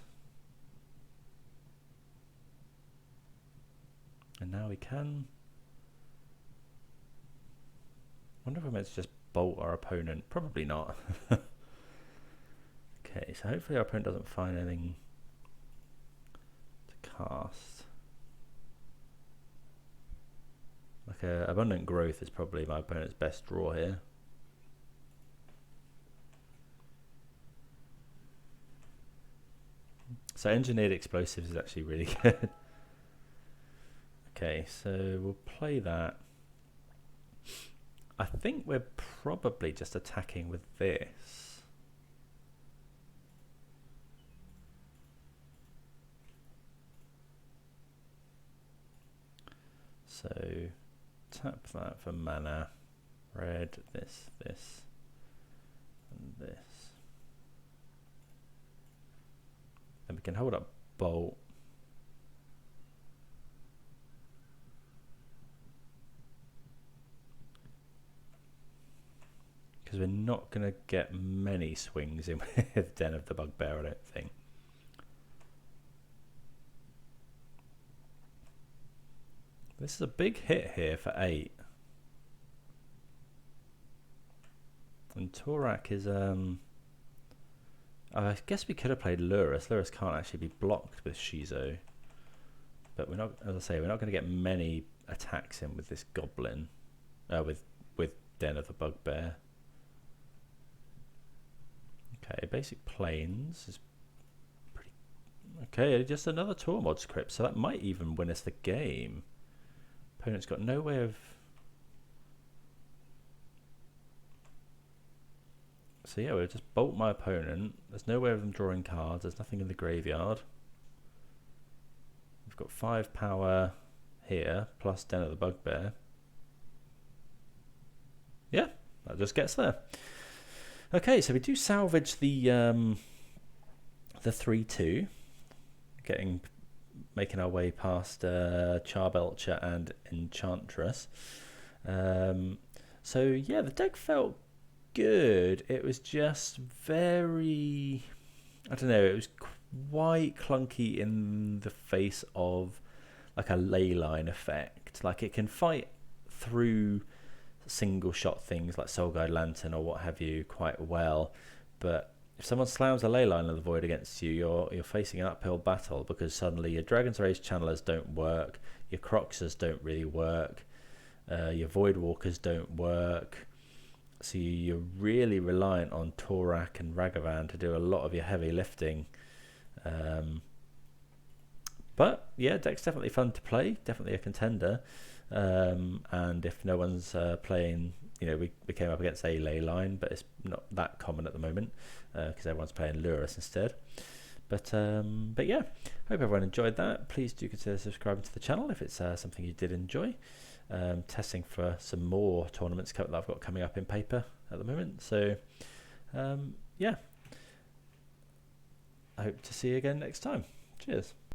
And now we can... wonder if we're meant to just bolt our opponent. Probably not. Okay, so hopefully our opponent doesn't find anything to cast. Like Abundant Growth is probably my opponent's best draw here. So Engineered Explosives is actually really good. Okay, so we'll play that. I think we're probably just attacking with this. So tap that for mana. Red, this, and this. Then we can hold up bolt. Because we're not going to get many swings in with Den of the Bugbear, I don't think. This is a big hit here for 8. And Torak is... I guess we could have played Lurrus. Lurrus can't actually be blocked with Shizo. But we're not, as I say, we're not going to get many attacks in with this Goblin. With Den of the Bugbear. Okay, basic planes is pretty... Okay, just another Tormod script, so that might even win us the game. Opponent's got no way of... So yeah, we'll just bolt my opponent. There's no way of them drawing cards. There's nothing in the graveyard. We've got 5 power here, plus Den of the Bugbear. Yeah, that just gets there. Okay, so we do salvage the 3-2, making our way past Charbelcher and Enchantress. So yeah, the deck felt good. It was just very, I don't know, it was quite clunky in the face of like a leyline effect. Like it can fight through single shot things like Soul Guide Lantern or what have you quite well, but if someone slams a Leyline of the Void against you, you're facing an uphill battle because suddenly your Dragon's Rage Channelers don't work, your Croxers don't really work, your Void Walkers don't work, so you're really reliant on Torak and Ragavan to do a lot of your heavy lifting. But yeah, deck's definitely fun to play, definitely a contender. And if no one's playing, you know, we came up against a Leyline, but it's not that common at the moment because everyone's playing Lurrus instead. But yeah, hope everyone enjoyed that. Please do consider subscribing to the channel if it's something you did enjoy. Testing for some more tournaments that I've got coming up in paper at the moment. So yeah, I hope to see you again next time. Cheers.